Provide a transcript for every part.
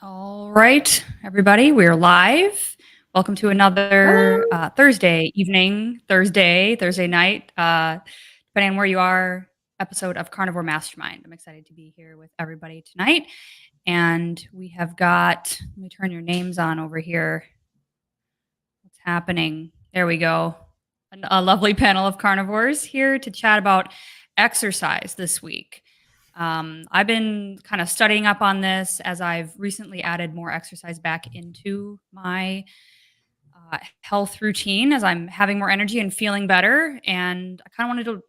All right, everybody, we're live. Welcome to another Hello. Thursday evening, Thursday night, depending on where you are, episode of Carnivore Mastermind. I'm excited to be here with everybody tonight. And we have got, let me turn your names on over here. What's happening? There we go. A lovely panel of carnivores here to chat about exercise this week. I've been kind of studying up on this as I've recently added more exercise back into my health routine as I'm having more energy and feeling better. And I kind of wanted to,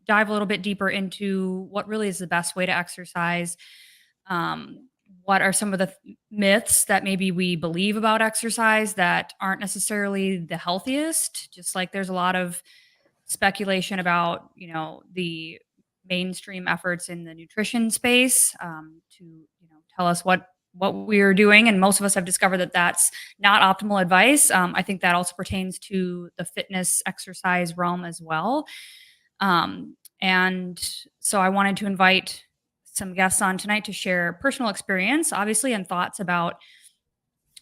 dive a little bit deeper into what really is the best way to exercise. What are some of the myths that maybe we believe about exercise that aren't necessarily the healthiest? Just like there's a lot of speculation about, the mainstream efforts in the nutrition space to, tell us what we're doing, and most of us have discovered that that's not optimal advice. I think that also pertains to the fitness exercise realm as well. And so I wanted to invite some guests on tonight to share personal experience, obviously, and thoughts about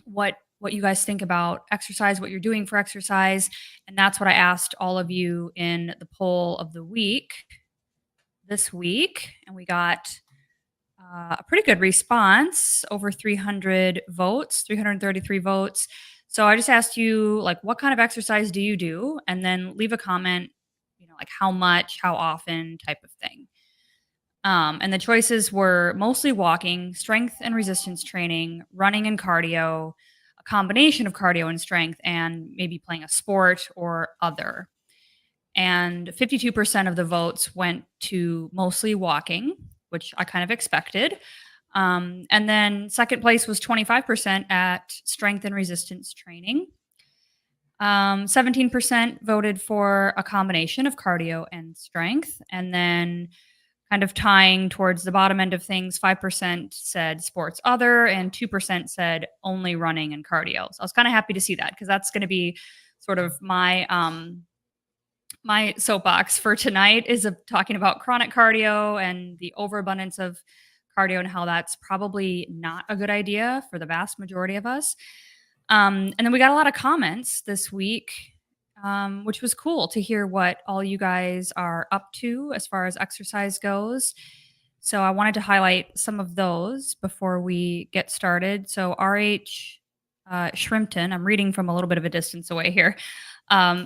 what you guys think about exercise, what you're doing for exercise, and that's what I asked all of you in the poll of the week this week, and we got a pretty good response, over 300 votes, 333 votes. So I just asked you, like, what kind of exercise do you do? And then leave a comment, like how much, how often, type of thing. And the choices were mostly walking, strength and resistance training, running and cardio, a combination of cardio and strength, and maybe playing a sport or other. And 52% of the votes went to mostly walking, which I kind of expected. And then second place was 25% at strength and resistance training. 17% voted for a combination of cardio and strength. And then kind of tying towards the bottom end of things, 5% said sports other, and 2% said only running and cardio. So I was kind of happy to see that because that's going to be sort of my soapbox for tonight is talking about chronic cardio and the overabundance of cardio and how that's probably not a good idea for the vast majority of us. And then we got a lot of comments this week, which was cool to hear what all you guys are up to as far as exercise goes. So I wanted to highlight some of those before we get started. So RH Shrimpton, I'm reading from a little bit of a distance away here,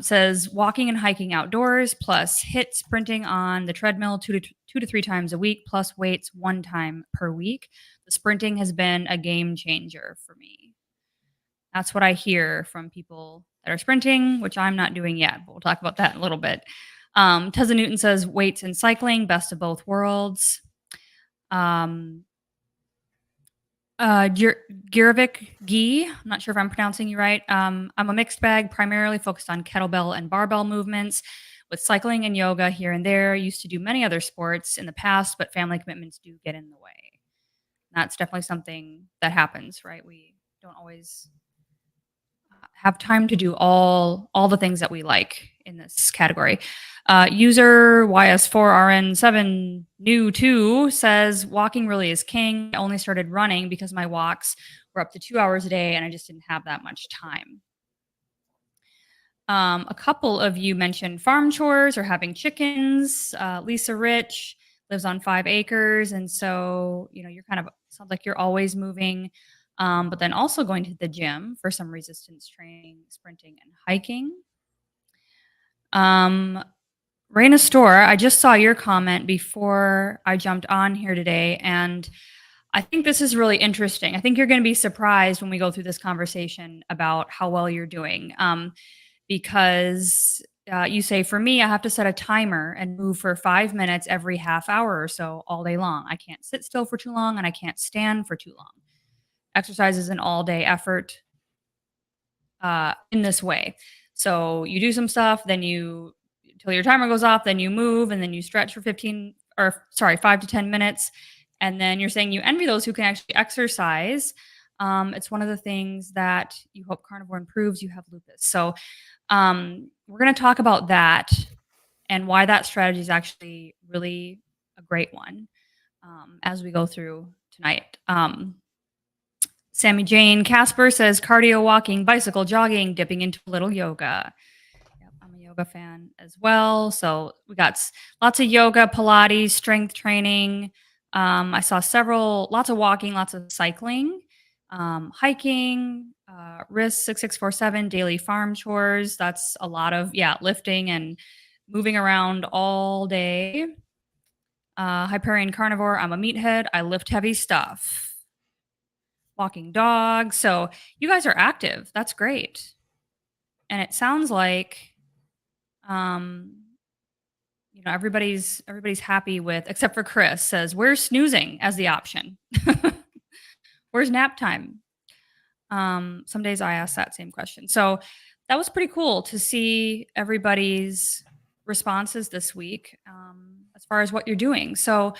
says walking and hiking outdoors plus hit sprinting on the treadmill two to three times a week plus weights one time per week. The sprinting has been a game changer for me. That's what I hear from people that are sprinting, which I'm not doing yet, but we'll talk about that in a little bit. Tessa Newton says weights and cycling, best of both worlds. Girovic Gee, I'm not sure if I'm pronouncing you right. I'm a mixed bag, primarily focused on kettlebell and barbell movements, with cycling and yoga here and there. Used to do many other sports in the past, but family commitments do get in the way. That's definitely something that happens, right? We don't always have time to do all the things that we like in this category. User YS4RN7 new 2 says walking really is king. I only started running because my walks were up to 2 hours a day and I just didn't have that much time. A couple of you mentioned farm chores or having chickens. Lisa Rich lives on 5 acres, and so you're kind of sounds like you're always moving, but then also going to the gym for some resistance training, sprinting, and hiking. Raina Store, I just saw your comment before I jumped on here today, and I think this is really interesting. I think you're going to be surprised when we go through this conversation about how well you're doing. Because you say, for me, I have to set a timer and move for 5 minutes every half hour or so all day long. I can't sit still for too long and I can't stand for too long. Exercise is an all day effort in this way. So you do some stuff, then till your timer goes off, then you move, and then you stretch for 5 to 10 minutes. And then you're saying you envy those who can actually exercise. It's one of the things that you hope Carnivore improves. You have lupus. So we're going to talk about that and why that strategy is actually really a great one as we go through tonight. Sammy Jane Casper says cardio, walking, bicycle, jogging, dipping into a little yoga. Yep, I'm a yoga fan as well. So we got lots of yoga, Pilates, strength training. I saw lots of walking, lots of cycling, hiking, RIS 6647, daily farm chores. That's a lot of, lifting and moving around all day. Hyperion carnivore. I'm a meathead. I lift heavy stuff. Walking dogs. So you guys are active. That's great. And it sounds like everybody's happy with, except for Chris says, where's snoozing as the option? Where's nap time? Some days I ask that same question. So that was pretty cool to see everybody's responses this week, as far as what you're doing. So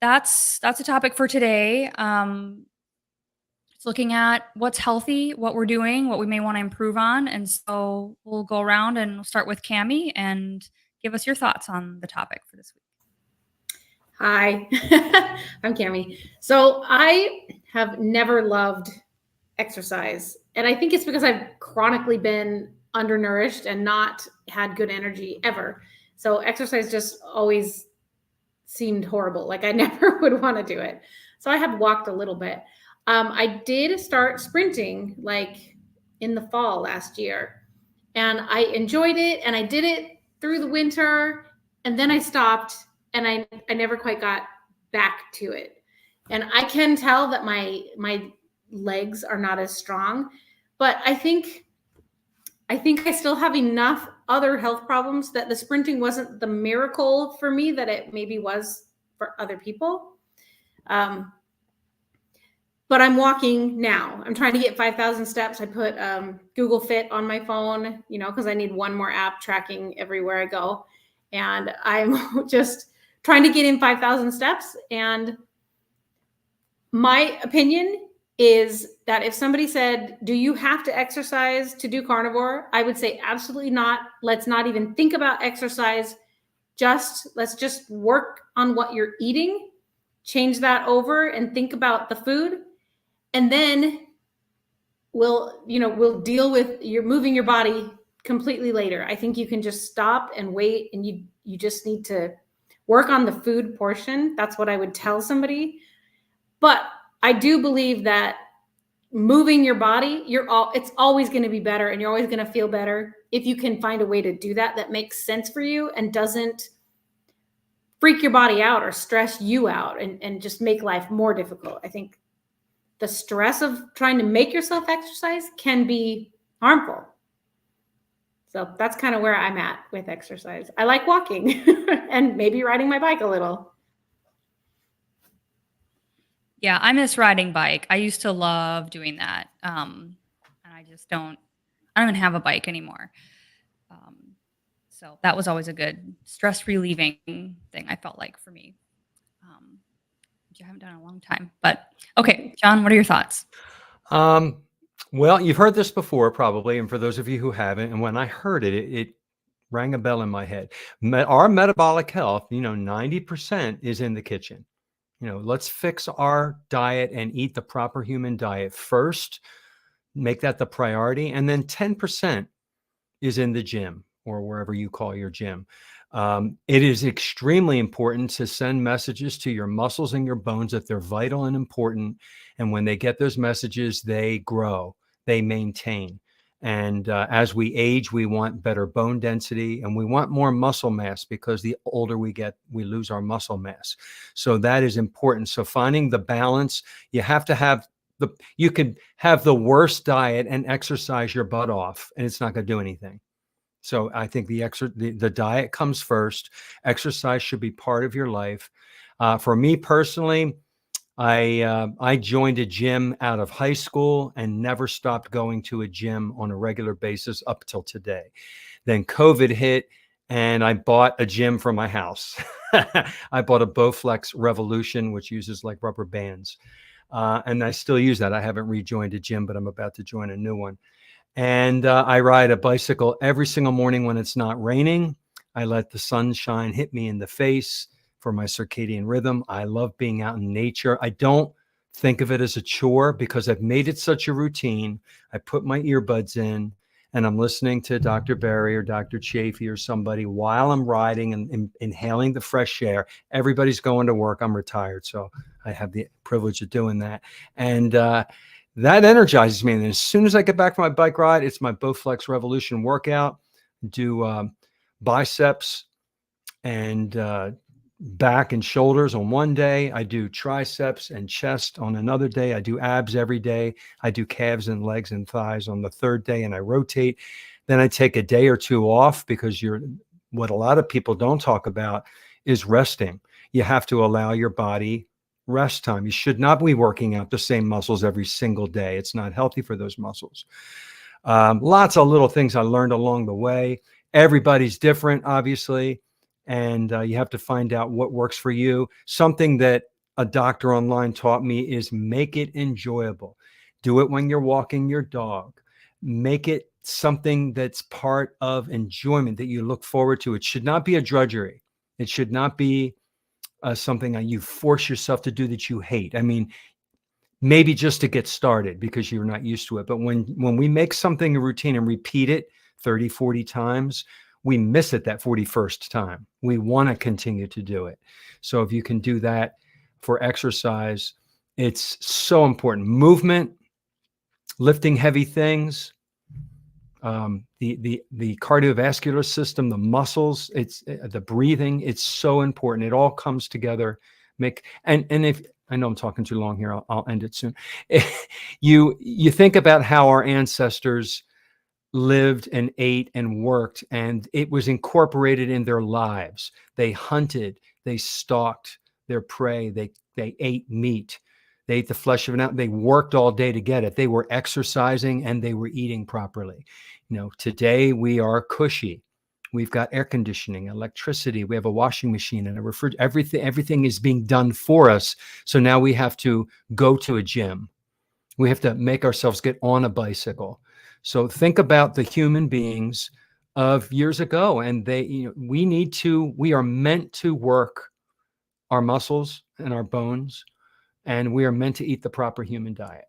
that's a topic for today. It's looking at what's healthy, what we're doing, what we may want to improve on. And so we'll go around and we'll start with Cammie and give us your thoughts on the topic for this week. Hi, I'm Cammie. So I have never loved exercise. And I think it's because I've chronically been undernourished and not had good energy ever. So exercise just always seemed horrible. Like I never would want to do it. So I have walked a little bit. I did start sprinting like in the fall last year, and I enjoyed it, and I did it through the winter, and then I stopped, and I never quite got back to it. And I can tell that my legs are not as strong, but I think I still have enough other health problems that the sprinting wasn't the miracle for me that it maybe was for other people. But I'm walking now. I'm trying to get 5,000 steps. I put Google Fit on my phone, because I need one more app tracking everywhere I go. And I'm just trying to get in 5,000 steps. And my opinion is that if somebody said, do you have to exercise to do carnivore? I would say absolutely not. Let's not even think about exercise. Let's just work on what you're eating, change that over and think about the food. And then we'll deal with your moving your body completely later. I think you can just stop and wait, and you just need to work on the food portion. That's what I would tell somebody. But I do believe that moving your body, it's always going to be better, and you're always going to feel better if you can find a way to do that makes sense for you and doesn't freak your body out or stress you out and just make life more difficult. I think the stress of trying to make yourself exercise can be harmful. So that's kind of where I'm at with exercise. I like walking and maybe riding my bike a little. Yeah, I miss riding bike. I used to love doing that. And I don't even have a bike anymore. So that was always a good stress relieving thing, I felt like, for me. Which I haven't done in a long time. But okay, John, what are your thoughts? Well, you've heard this before probably, and for those of you who haven't, and when I heard it, it rang a bell in my head. Our metabolic health, 90% is in the kitchen. Let's fix our diet and eat the proper human diet first, make that the priority. And then 10% is in the gym or wherever you call your gym. It is extremely important to send messages to your muscles and your bones that they're vital and important. And when they get those messages, they grow, they maintain. And as we age, we want better bone density and we want more muscle mass, because the older we get, we lose our muscle mass. So that is important. So finding the balance, you have to have you could have the worst diet and exercise your butt off, and it's not going to do anything. So I think the diet comes first. Exercise should be part of your life. For me personally, I joined a gym out of high school and never stopped going to a gym on a regular basis up till today. Then COVID hit and I bought a gym for my house. I bought a Bowflex Revolution, which uses like rubber bands. And I still use that. I haven't rejoined a gym, but I'm about to join a new one. And I ride a bicycle every single morning when it's not raining. I let the sunshine hit me in the face for my circadian rhythm. I love being out in nature. I don't think of it as a chore because I've made it such a routine. I put my earbuds in and I'm listening to Dr. Berry or Dr. Chafee or somebody while I'm riding and inhaling the fresh air. Everybody's going to work. I'm retired, so I have the privilege of doing that. And that energizes me. And as soon as I get back from my bike ride, it's my Bowflex Revolution workout. Do biceps and back and shoulders on one day. I do triceps and chest on another day. I do abs every day. I do calves and legs and thighs on the third day, and I rotate. Then I take a day or two off because what a lot of people don't talk about is resting. You have to allow your body rest time. You should not be working out the same muscles every single day. It's not healthy for those muscles. Lots of little things I learned along the way. Everybody's different, obviously. And you have to find out what works for you. Something that a doctor online taught me is make it enjoyable. Do it when you're walking your dog. Make it something that's part of enjoyment that you look forward to. It should not be a drudgery. It should not be something that you force yourself to do that you hate. I mean, maybe just to get started because you're not used to it. But when we make something a routine and repeat it 30, 40 times, we miss it that 41st time. We want to continue to do it. So if you can do that for exercise, it's so important. Movement, lifting heavy things, the cardiovascular system, the muscles, it's the breathing. It's so important. It all comes together. And if I know I'm talking too long here, I'll end it soon. You think about how our ancestors lived and ate and worked, and it was incorporated in their lives. They hunted, they stalked their prey, they ate meat, they ate the flesh of an animal, they worked all day to get it. They were exercising and they were eating properly. Today we are cushy. We've got air conditioning, electricity, we have a washing machine and a refrigerator. Everything is being done for us. So now we have to go to a gym. We have to make ourselves get on a bicycle. So think about the human beings of years ago, and we are meant to work our muscles and our bones, and we are meant to eat the proper human diet.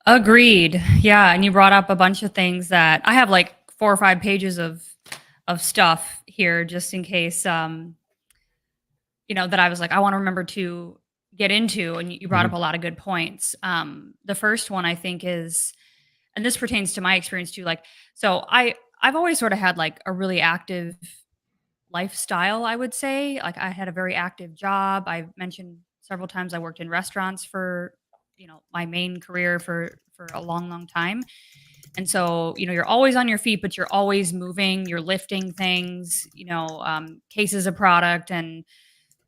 Agreed. Yeah, and you brought up a bunch of things that I have like 4 or 5 pages of stuff here just in case that I was like I want to remember to get into, and you brought up a lot of good points. The first one I think is, and this pertains to my experience too, like, so I've always sort of had like a really active lifestyle, I would say. Like I had a very active job. I've mentioned several times I worked in restaurants for, my main career for a long, long time. And so, you're always on your feet, but you're always moving, you're lifting things, cases of product and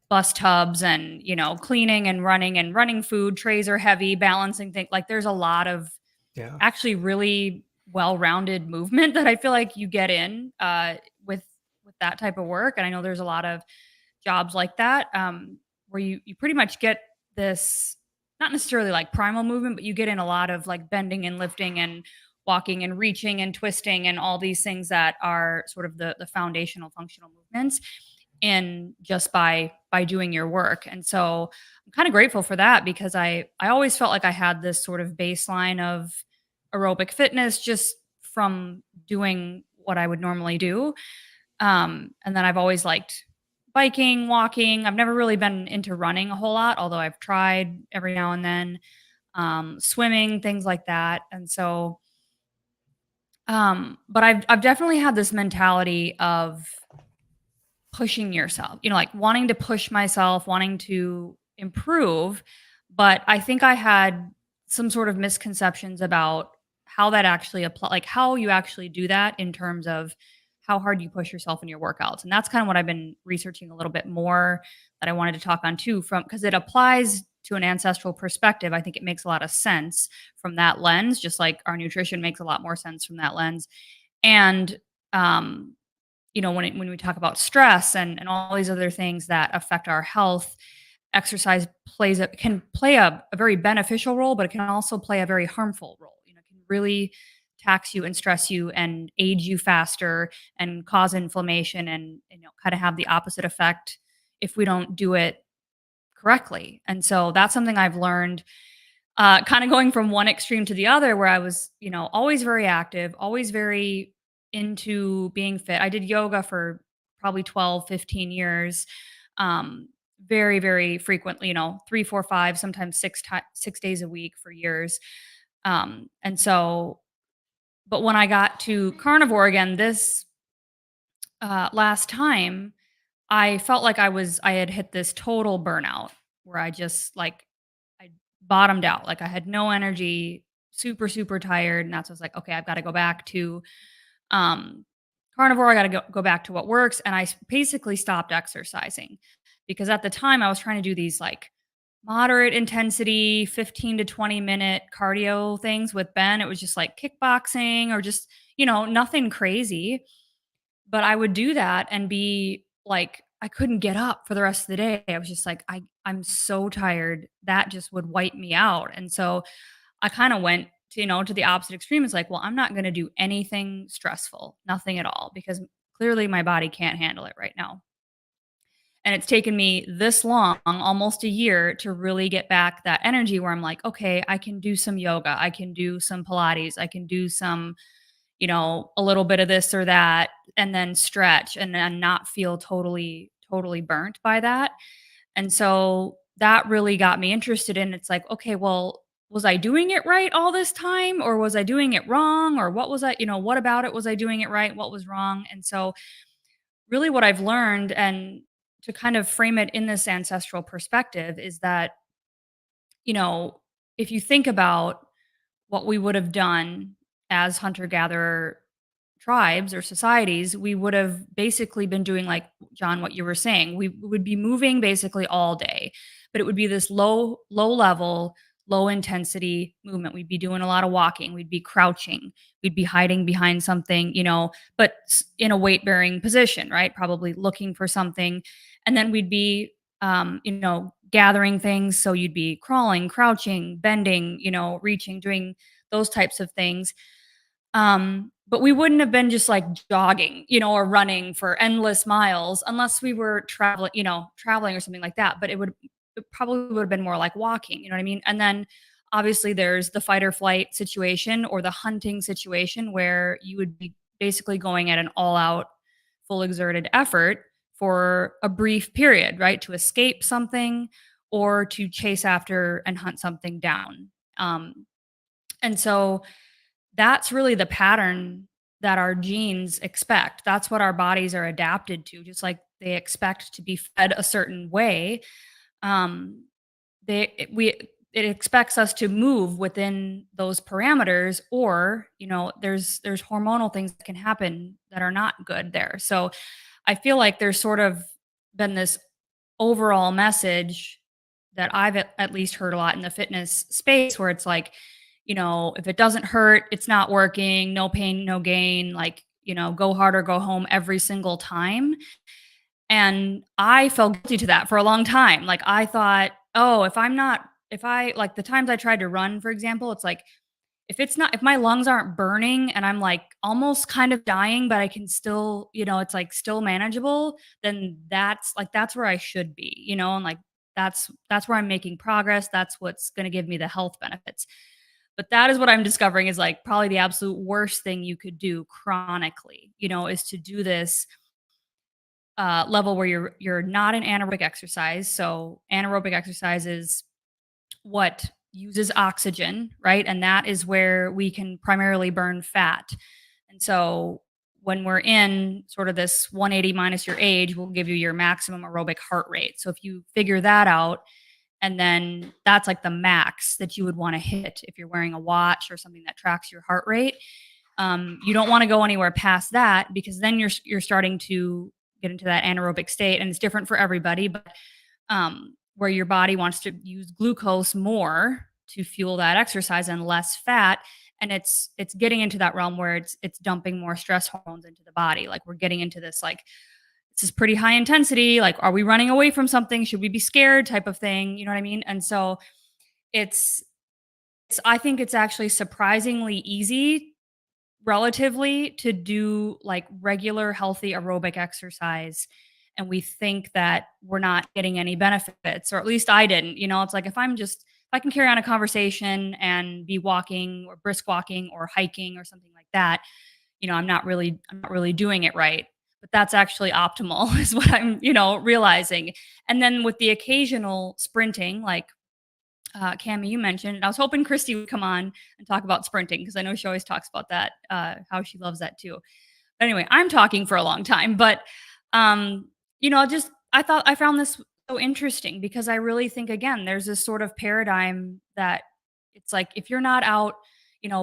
bus tubs and, cleaning and running food. Trays are heavy, balancing things. Like there's a lot of actually really well-rounded movement that I feel like you get in with that type of work. And I know there's a lot of jobs like that where you pretty much get this, not necessarily like primal movement, but you get in a lot of like bending and lifting and walking and reaching and twisting and all these things that are sort of the foundational functional movements in just by doing your work. And so I'm kind of grateful for that because I always felt like I had this sort of baseline of aerobic fitness just from doing what I would normally do. And then I've always liked biking, walking. I've never really been into running a whole lot, although I've tried every now and then, swimming, things like that. And so, but I've definitely had this mentality of pushing yourself, like wanting to push myself, wanting to improve. But I think I had some sort of misconceptions about how that actually apply, like how you actually do that in terms of how hard you push yourself in your workouts. And that's kind of what I've been researching a little bit more that I wanted to talk on too, from because it applies to an ancestral perspective. I think it makes a lot of sense from that lens, just like our nutrition makes a lot more sense from that lens. And when we talk about stress and all these other things that affect our health, exercise can play a very beneficial role, but it can also play a very harmful role. It can really tax you and stress you and age you faster and cause inflammation and kind of have the opposite effect if we don't do it correctly. And so that's something I've learned, kind of going from one extreme to the other, where I was, always very active, always very into being fit. I did yoga for probably 12, 15 years. Very, very frequently, 3, 4, 5, sometimes 6 days a week for years. And so, but when I got to carnivore again, this last time, I felt like I had hit this total burnout where I just like, I bottomed out. Like I had no energy, super, super tired. And that's when I was like, okay, I've got to go back to um, carnivore. I got to go back to what works. And basically stopped exercising because at the time I was trying to do these like moderate intensity, 15 to 20-minute cardio things with Ben. It was just like kickboxing or just, nothing crazy. But I would do that and be like, I couldn't get up for the rest of the day. I was just like, I'm so tired. That just would wipe me out. And so I kind of went to, to the opposite extreme. It's like, well, I'm not going to do anything stressful, nothing at all, because clearly my body can't handle it right now. And it's taken me this long, almost a year, to really get back that energy where I'm like, okay, I can do some yoga. I can do some Pilates. I can do some, a little bit of this or that, and then stretch and then not feel totally, totally burnt by that. And so that really got me interested in it's like, okay, well, was I doing it right all this time or was I doing it wrong? Or what was I, what about it? Was I doing it right? What was wrong? And so really what I've learned, and to kind of frame it in this ancestral perspective, is that, you know, if you think about what we would have done as hunter gatherer tribes or societies, we would have basically been doing like John, what you were saying. We would be moving basically all day, but it would be this low level, low intensity movement. We'd be doing a lot of walking. We'd be crouching. We'd be hiding behind something, but in a weight bearing position, right? Probably looking for something. And then we'd be, gathering things. So you'd be crawling, crouching, bending, reaching, doing those types of things. But we wouldn't have been just like jogging, or running for endless miles unless we were traveling or something like that. But it probably would have been more like walking, you know what I mean? And then obviously there's the fight or flight situation or the hunting situation where you would be basically going at an all out, full exerted effort for a brief period, right? To escape something or to chase after and hunt something down. And so that's really the pattern that our genes expect. That's what our bodies are adapted to, just like they expect to be fed a certain way. Um, it expects us to move within those parameters, or there's hormonal things that can happen that are not good there. So I feel like there's sort of been this overall message that I've at least heard a lot in the fitness space where it's like, if it doesn't hurt, it's not working, no pain, no gain, like, go hard or go home every single time. And I felt guilty to that for a long time. Like I thought, oh, if I like the times I tried to run, for example, it's like, if my lungs aren't burning and I'm like almost kind of dying, but I can still, it's like still manageable, then that's where I should be, and like, that's where I'm making progress. That's what's going to give me the health benefits. But that is what I'm discovering is like probably the absolute worst thing you could do chronically, is to do this level where you're not in anaerobic exercise. So anaerobic exercise is what uses oxygen, right? And that is where we can primarily burn fat. And so when we're in sort of this 180 minus your age, will give you your maximum aerobic heart rate. So if you figure that out, and then that's like the max that you would want to hit if you're wearing a watch or something that tracks your heart rate. You don't want to go anywhere past that because then you're starting to get into that anaerobic state, and it's different for everybody, but where your body wants to use glucose more to fuel that exercise and less fat. And it's getting into that realm where it's dumping more stress hormones into the body. Like we're getting into this, like, this is pretty high intensity. Like, are we running away from something? Should we be scared type of thing? You know what I mean? And so it's I think it's actually surprisingly easy relatively to do like regular healthy aerobic exercise and we think that we're not getting any benefits, or at least I didn't. It's like if I can carry on a conversation and be walking or brisk walking or hiking or something like that, I'm not really doing it right. But that's actually optimal is what I'm, realizing. And then with the occasional sprinting, like Cami, you mentioned, I was hoping Christy would come on and talk about sprinting because I know she always talks about that, how she loves that too. But anyway, I'm talking for a long time, but just I found this so interesting because I really think again, there's this sort of paradigm that it's like if you're not out,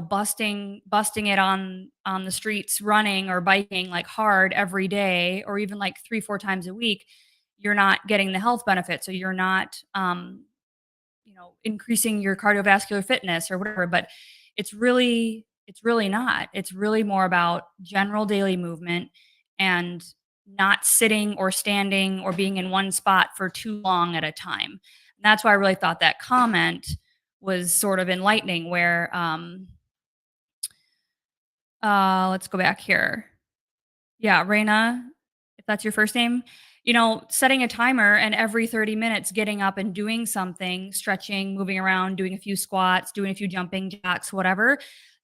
busting it on the streets, running or biking like hard every day, or even like 3-4 times a week, you're not getting the health benefits. So you're not increasing your cardiovascular fitness or whatever. But it's really not. It's really more about general daily movement and not sitting or standing or being in one spot for too long at a time. And that's why I really thought that comment was sort of enlightening where let's go back here. Yeah, Raina, if that's your first name, setting a timer and every 30 minutes getting up and doing something, stretching, moving around, doing a few squats, doing a few jumping jacks, whatever,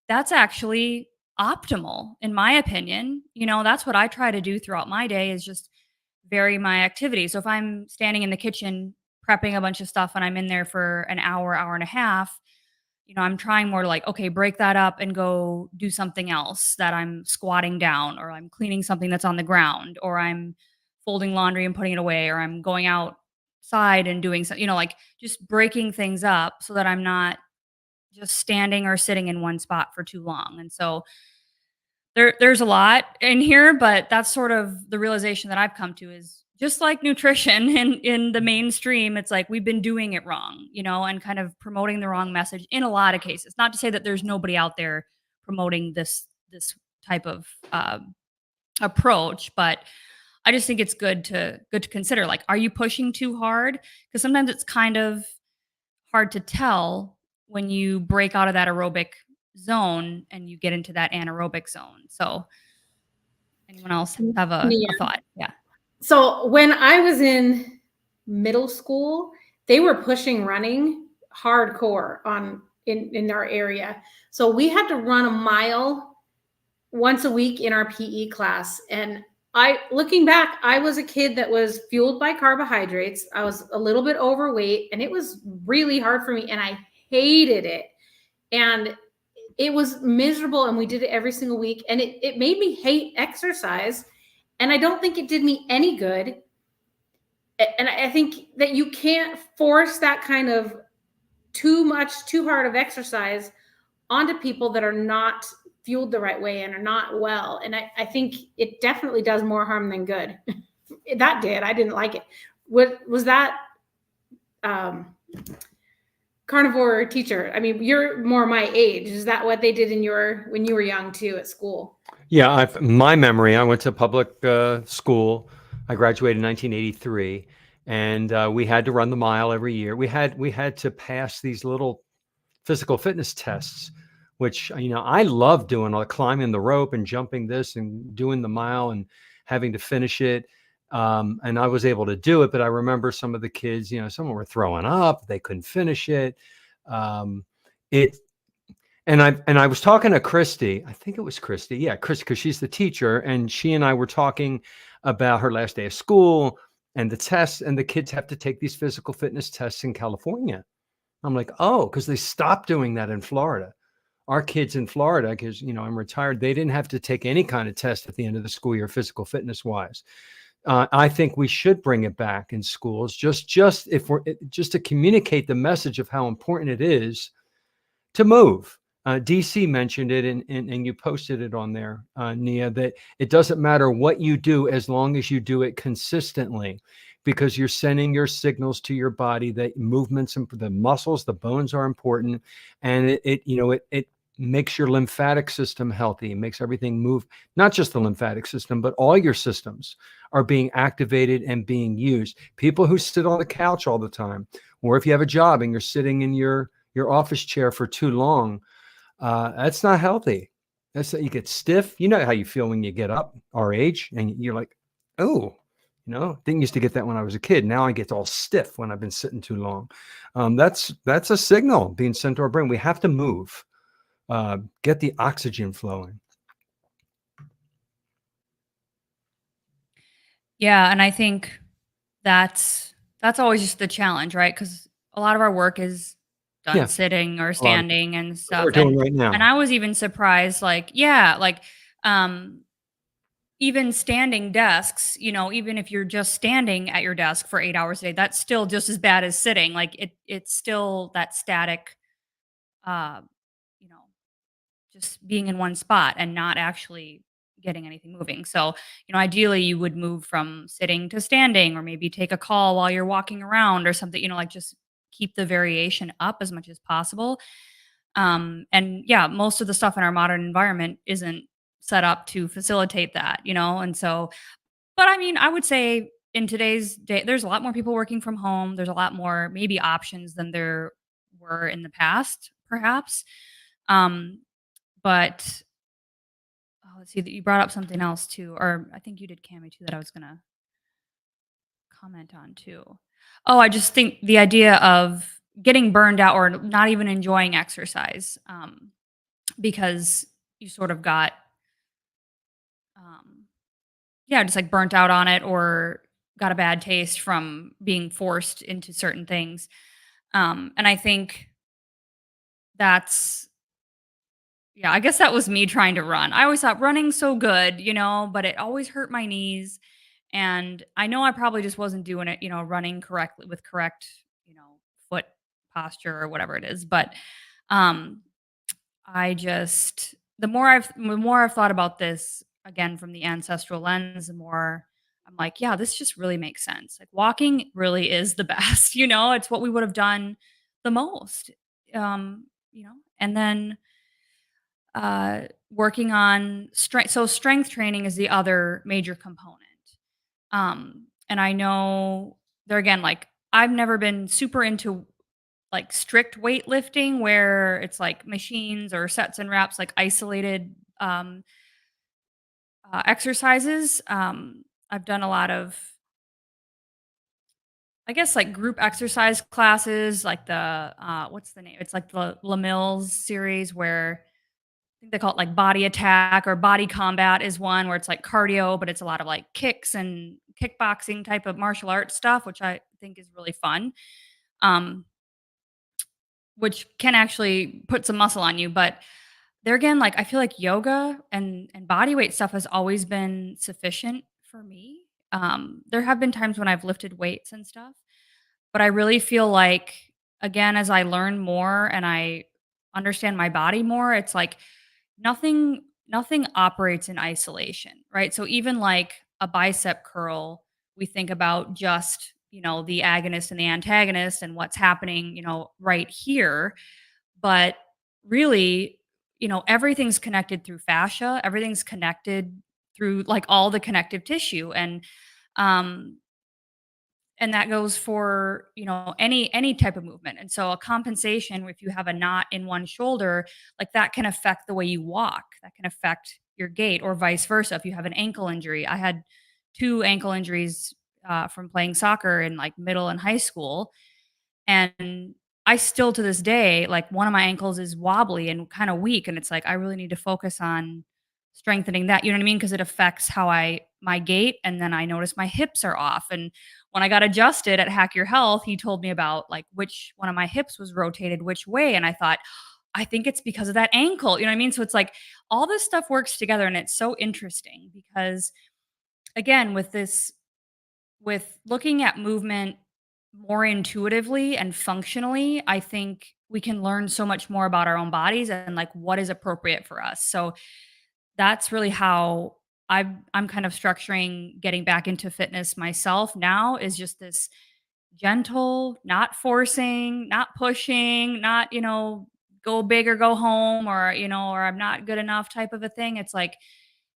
that's actually optimal in my opinion. That's what I try to do throughout my day is just vary my activity. So if I'm standing in the kitchen prepping a bunch of stuff and I'm in there for an hour, hour and a half, I'm trying more to like, okay, break that up and go do something else that I'm squatting down, or I'm cleaning something that's on the ground, or I'm folding laundry and putting it away, or I'm going outside and doing something, like just breaking things up so that I'm not just standing or sitting in one spot for too long. And so there's a lot in here, but that's sort of the realization that I've come to is just like nutrition in the mainstream, it's like we've been doing it wrong, and kind of promoting the wrong message in a lot of cases. Not to say that there's nobody out there promoting this type of approach, but I just think it's good to consider. Like, are you pushing too hard? Because sometimes it's kind of hard to tell when you break out of that aerobic zone and you get into that anaerobic zone. So anyone else have a Yeah. thought? Yeah. So when I was in middle school, they were pushing running hardcore in our area. So we had to run a mile once a week in our PE class. And looking back, I was a kid that was fueled by carbohydrates. I was a little bit overweight and it was really hard for me and I hated it. And it was miserable and we did it every single week. And it made me hate exercise. And I don't think it did me any good. And I think that you can't force that kind of too hard of exercise onto people that are not fueled the right way and are not well. And I think it definitely does more harm than good. That did. I didn't like it. What was that carnivore teacher? I mean, you're more my age. Is that what they did when you were young too at school? Yeah, my memory, I went to public school. I graduated in 1983, and we had to run the mile every year. We had to pass these little physical fitness tests, which I love doing, like climbing the rope and jumping this and doing the mile and having to finish it. And I was able to do it, but I remember some of the kids, some were throwing up, they couldn't finish it. And I was talking to Christy, I think it was Christy. Yeah, Christy, because she's the teacher. And she and I were talking about her last day of school and the tests, and the kids have to take these physical fitness tests in California. I'm like, oh, because they stopped doing that in Florida. Our kids in Florida, because, I'm retired, they didn't have to take any kind of test at the end of the school year, physical fitness wise. I think we should bring it back in schools, just to communicate the message of how important it is to move. DC mentioned it, and you posted it on there, Nia, that it doesn't matter what you do as long as you do it consistently, because you're sending your signals to your body that movements and the muscles, the bones are important, and it makes your lymphatic system healthy. It makes everything move, not just the lymphatic system, but all your systems are being activated and being used. People who sit on the couch all the time, or if you have a job and you're sitting in your office chair for too long, that's not healthy. You get stiff. You know how you feel when you get up our age and you're like, oh, Didn't used to get that when I was a kid. Now I get all stiff when I've been sitting too long. That's a signal being sent to our brain. We have to move, get the oxygen flowing. Yeah, and I think that's always just the challenge, right? Because a lot of our work is done Yeah, sitting or a lot of standing and what we're stuff, doing right and now. I was even surprised, like, yeah, like, um, even standing desks, even if you're just standing at your desk for 8 hours a day, that's still just as bad as sitting. Like, it's still that static, uh, you know just being in one spot and not actually getting anything moving. So, ideally you would move from sitting to standing or maybe take a call while you're walking around or something, like just keep the variation up as much as possible. And yeah, most of the stuff in our modern environment isn't set up to facilitate that, and so, but I mean, I would say in today's day, there's a lot more people working from home. There's a lot more maybe options than there were in the past, perhaps. Um, but let's see that you brought up something else too, or I think you did Cami too that I was gonna comment on too. Oh, I just think the idea of getting burned out or not even enjoying exercise, because you sort of got, um, yeah, just like burnt out on it or got a bad taste from being forced into certain things. And I think that's, yeah, I guess that was me trying to run. I always thought running's so good, but it always hurt my knees. And I know I probably just wasn't doing it, running correctly with correct, foot posture or whatever it is. But um I just the more I've thought about this again from the ancestral lens, the more I'm like, yeah, this just really makes sense. Like walking really is the best, it's what we would have done the most. And then working on strength. So strength training is the other major component. And I know there again, like I've never been super into like strict weightlifting where it's like machines or sets and reps, like isolated exercises. I've done a lot of, I guess, like group exercise classes, like the what's the name? It's like the Lamills series where I think they call it like body attack or body combat is one where it's like cardio, but it's a lot of like kicks and kickboxing type of martial arts stuff, which I think is really fun. Um, which can actually put some muscle on you. But there again, like I feel like yoga and body weight stuff has always been sufficient for me. There have been times when I've lifted weights and stuff, but I really feel like again, as I learn more and I understand my body more, it's like nothing operates in isolation, right? So even like a bicep curl, we think about just, the agonist and the antagonist and what's happening, right here, but really, everything's connected through fascia, everything's connected through like all the connective tissue um and that goes for, any type of movement. And so a compensation, if you have a knot in one shoulder, like that can affect the way you walk. That can affect your gait or vice versa. If you have an ankle injury, I had two ankle injuries from playing soccer in like middle and high school. And I still to this day, like one of my ankles is wobbly and kind of weak. And it's like, I really need to focus on strengthening that. You know what I mean? Because it affects how my gait. And then I notice my hips are off. And when I got adjusted at Hack Your Health, he told me about like which one of my hips was rotated which way. And I thought, I think it's because of that ankle. You know what I mean? So it's like all this stuff works together. And it's so interesting because, again, with looking at movement more intuitively and functionally, I think we can learn so much more about our own bodies and like what is appropriate for us. So that's really how I'm kind of structuring getting back into fitness myself now is just this gentle, not forcing, not pushing, not, go big or go home or, or I'm not good enough type of a thing. It's like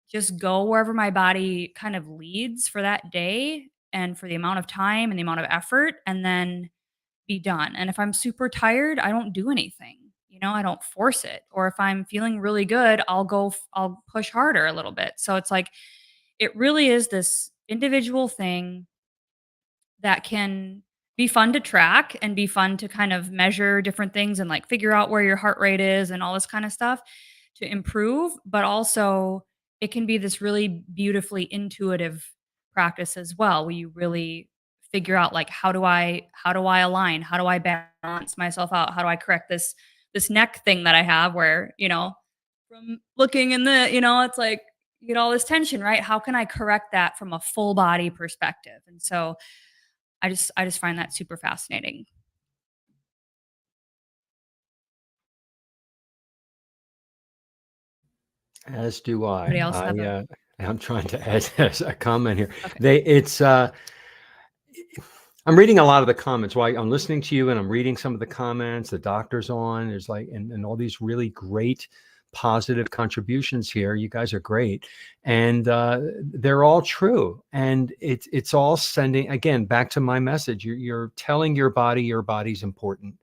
just go wherever my body kind of leads for that day and for the amount of time and the amount of effort and then be done. And if I'm super tired, I don't do anything. I don't force it. Or if I'm feeling really good, I'll push harder a little bit. So it's like it really is this individual thing that can be fun to track and be fun to kind of measure different things and like figure out where your heart rate is and all this kind of stuff to improve, but also it can be this really beautifully intuitive practice as well, where you really figure out like how do I align? How do I balance myself out? How do I correct this neck thing that I have where, from looking in it's like you get all this tension, right? How can I correct that from a full body perspective? And so I just find that super fascinating. As do Anybody I. else have a I'm trying to add a comment here. okay. I'm reading a lot of the comments while I'm listening to you, and I'm reading some of the comments. The doctor's on. There's like, and all these really great positive contributions here. You guys are great, and they're all true. And it's all sending again back to my message. You're telling your body's important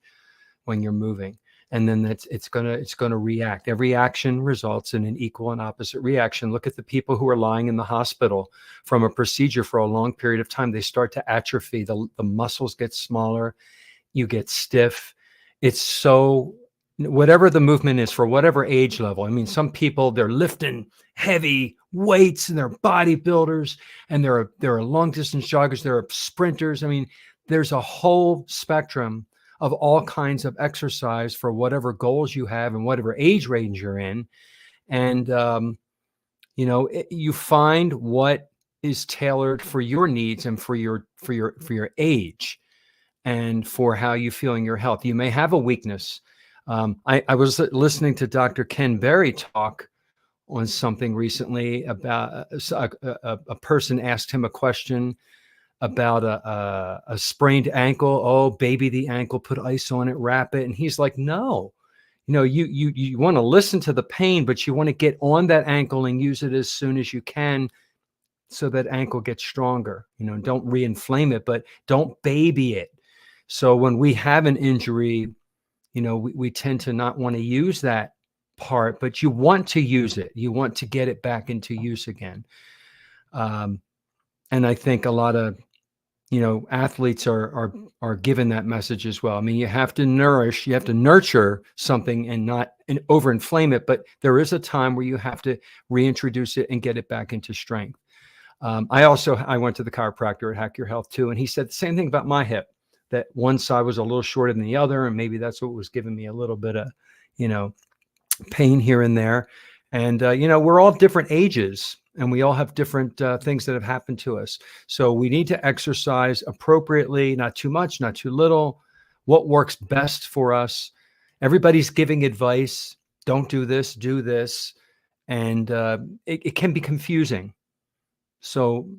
when you're moving, and then it's gonna react. Every action results in an equal and opposite reaction. Look at the people who are lying in the hospital from a procedure for a long period of time. They start to atrophy. The muscles get smaller. You get stiff. It's so whatever the movement is for whatever age level. I mean, some people, they're lifting heavy weights and they're bodybuilders, and there are long distance joggers, there are sprinters. I mean, there's a whole spectrum of all kinds of exercise for whatever goals you have and whatever age range you're in. And you find what is tailored for your needs and for your age and for how you feel in your health. You may have a weakness. I was listening to Dr. Ken Berry talk on something recently about a person asked him a question about a sprained ankle. Oh, baby, the ankle, put ice on it, wrap it. And he's like, no, you want to listen to the pain, but you want to get on that ankle and use it as soon as you can so that ankle gets stronger. Don't re-inflame it, but don't baby it. So when we have an injury, we tend to not want to use that part, but you want to use it. You want to get it back into use again. And I think a lot of athletes are given that message as well. I mean, you have to nurture something and not overinflame it, but there is a time where you have to reintroduce it and get it back into strength. I went to the chiropractor at Hack Your Health too, and he said the same thing about my hip, that one side was a little shorter than the other, and maybe that's what was giving me a little bit of, pain here and there. And we're all different ages, and we all have different things that have happened to us. So we need to exercise appropriately, not too much, not too little. What works best for us? Everybody's giving advice. Don't do this, do this, and it can be confusing. So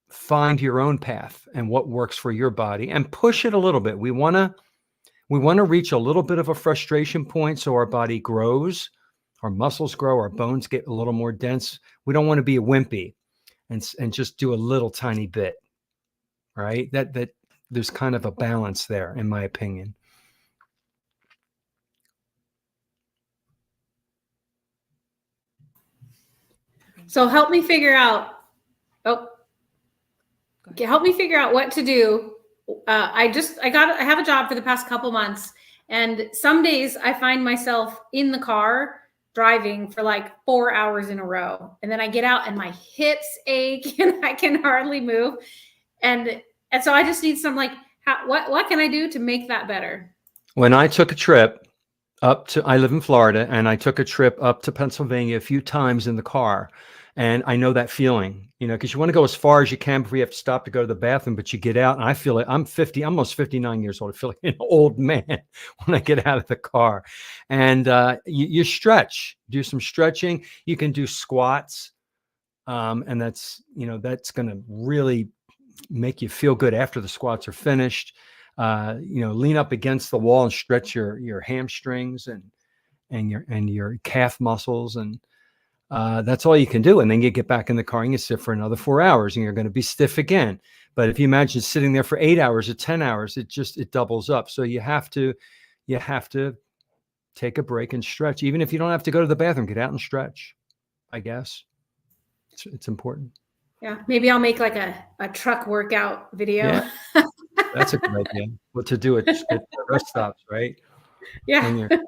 find your own path and what works for your body, and push it a little bit. We want to reach a little bit of a frustration point so our body grows, our muscles grow, our bones get a little more dense. We don't want to be a wimpy and just do a little tiny bit, right? That there's kind of a balance there, in my opinion. So help me figure out. Help me figure out what to do. I have a job for the past couple months, and some days I find myself in the car driving for like 4 hours in a row, and then I get out and my hips ache and I can hardly move, and so I just need some what can I do to make that better? When I took a trip I live in Florida, and I took a trip up to Pennsylvania a few times in the car. And I know that feeling, because you want to go as far as you can before you have to stop to go to the bathroom, but you get out, and I feel like I'm almost 59 years old. I feel like an old man when I get out of the car. And you stretch, do some stretching. You can do squats. And that's going to really make you feel good after the squats are finished. Lean up against the wall and stretch your hamstrings and your calf muscles, and that's all you can do. And then you get back in the car and you sit for another 4 hours, and you're going to be stiff again. But if you imagine sitting there for 8 hours or 10 hours, it doubles up. So you have to take a break and stretch. Even if you don't have to go to the bathroom, get out and stretch. I guess it's important. Yeah, maybe I'll make like a truck workout video. Yeah, that's a good idea. What to do at rest stops, right? When Yeah. you're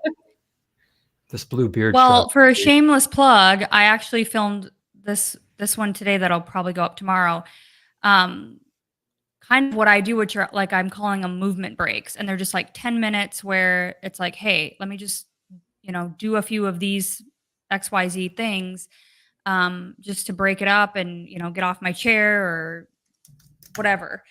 this blue beard Well, truck. for a shameless plug, I actually filmed this one today that'll probably go up tomorrow. Um, kind of what I do, which are like I'm calling them movement breaks, and they're just like 10 minutes where it's like, hey, let me just do a few of these XYZ things, just to break it up and get off my chair or whatever,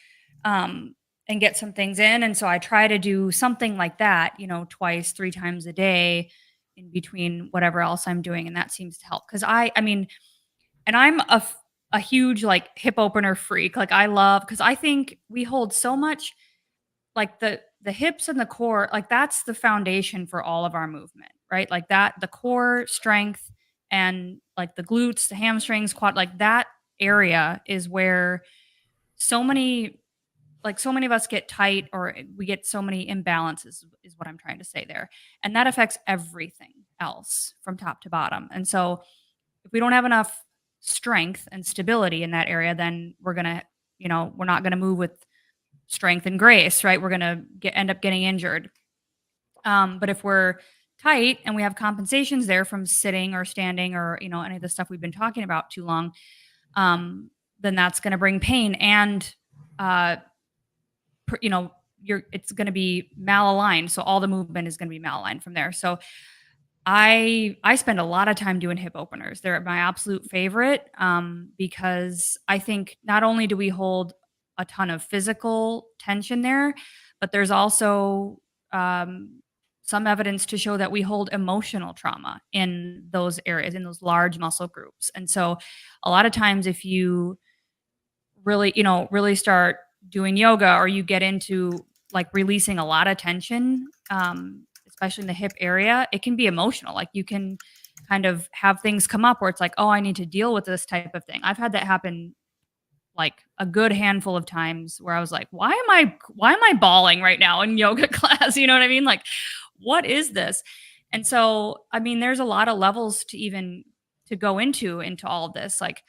um, and get some things in. And so I try to do something like that, twice, 3 times a day in between whatever else I'm doing. And that seems to help. Cause I mean, and I'm a huge like hip opener freak. Like I love, cause I think we hold so much, like the hips and the core, like that's the foundation for all of our movement, right? Like that, the core strength and like the glutes, the hamstrings, quad, like that area is where so many so many of us get tight, or we get so many imbalances is what I'm trying to say there. And that affects everything else from top to bottom. And so if we don't have enough strength and stability in that area, then we're not going to move with strength and grace, right? We're going to end up getting injured. But if we're tight and we have compensations there from sitting or standing or, any of the stuff we've been talking about too long, then that's going to bring pain and, it's going to be malaligned. So all the movement is going to be malaligned from there. So I spend a lot of time doing hip openers. They're my absolute favorite, because I think not only do we hold a ton of physical tension there, but there's also, some evidence to show that we hold emotional trauma in those areas, in those large muscle groups. And so a lot of times if you really start doing yoga, or you get into like releasing a lot of tension, especially in the hip area, it can be emotional. Like you can kind of have things come up where it's like, oh, I need to deal with this type of thing. I've had that happen like a good handful of times where I was like, why am I bawling right now in yoga class? You know what I mean? Like, what is this? And so, I mean, there's a lot of levels to go into all of this. Like,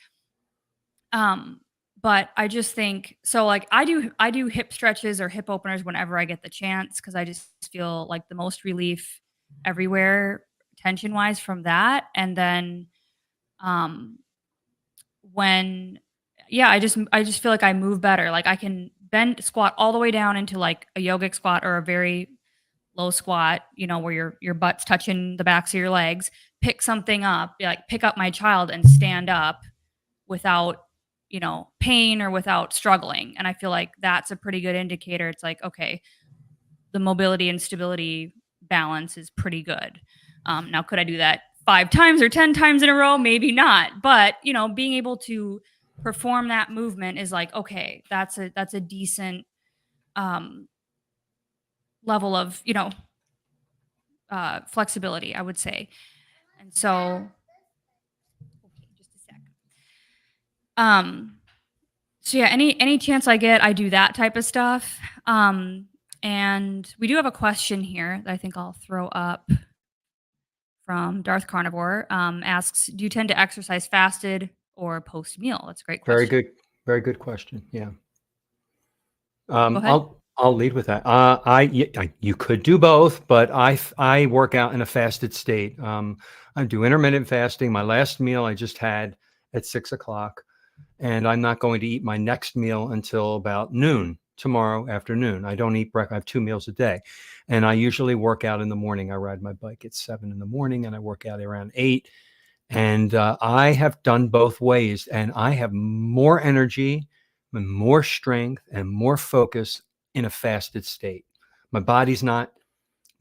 but I just think so, like I do hip stretches or hip openers whenever I get the chance, because I just feel like the most relief everywhere tension wise from that. And then um when yeah, I just feel like I move better. Like I can bend squat all the way down into like a yogic squat or a very low squat, where your butt's touching the backs of your legs, pick something up, like pick up my child and stand up without, pain or without struggling. And I feel like that's a pretty good indicator. It's like, okay, the mobility and stability balance is pretty good. Now, could I do that 5 times or 10 times in a row? Maybe not. But, being able to perform that movement is like, okay, that's a decent level of, flexibility, I would say. And so, okay, just a sec. So yeah, any chance I get, I do that type of stuff. And we do have a question here that I think I'll throw up from Darth Carnivore. Asks, do you tend to exercise fasted or post meal? That's a great question. Very good question. Yeah. Go ahead. I'll lead with that. You could do both, but I work out in a fasted state. I do intermittent fasting. My last meal I just had at 6 o'clock, and I'm not going to eat my next meal until about noon tomorrow afternoon. I don't eat breakfast. I have 2 meals a day, and I usually work out in the morning. I ride my bike at 7 in the morning, and I work out around 8. And I have done both ways, and I have more energy and more strength and more focus in a fasted state. My body's not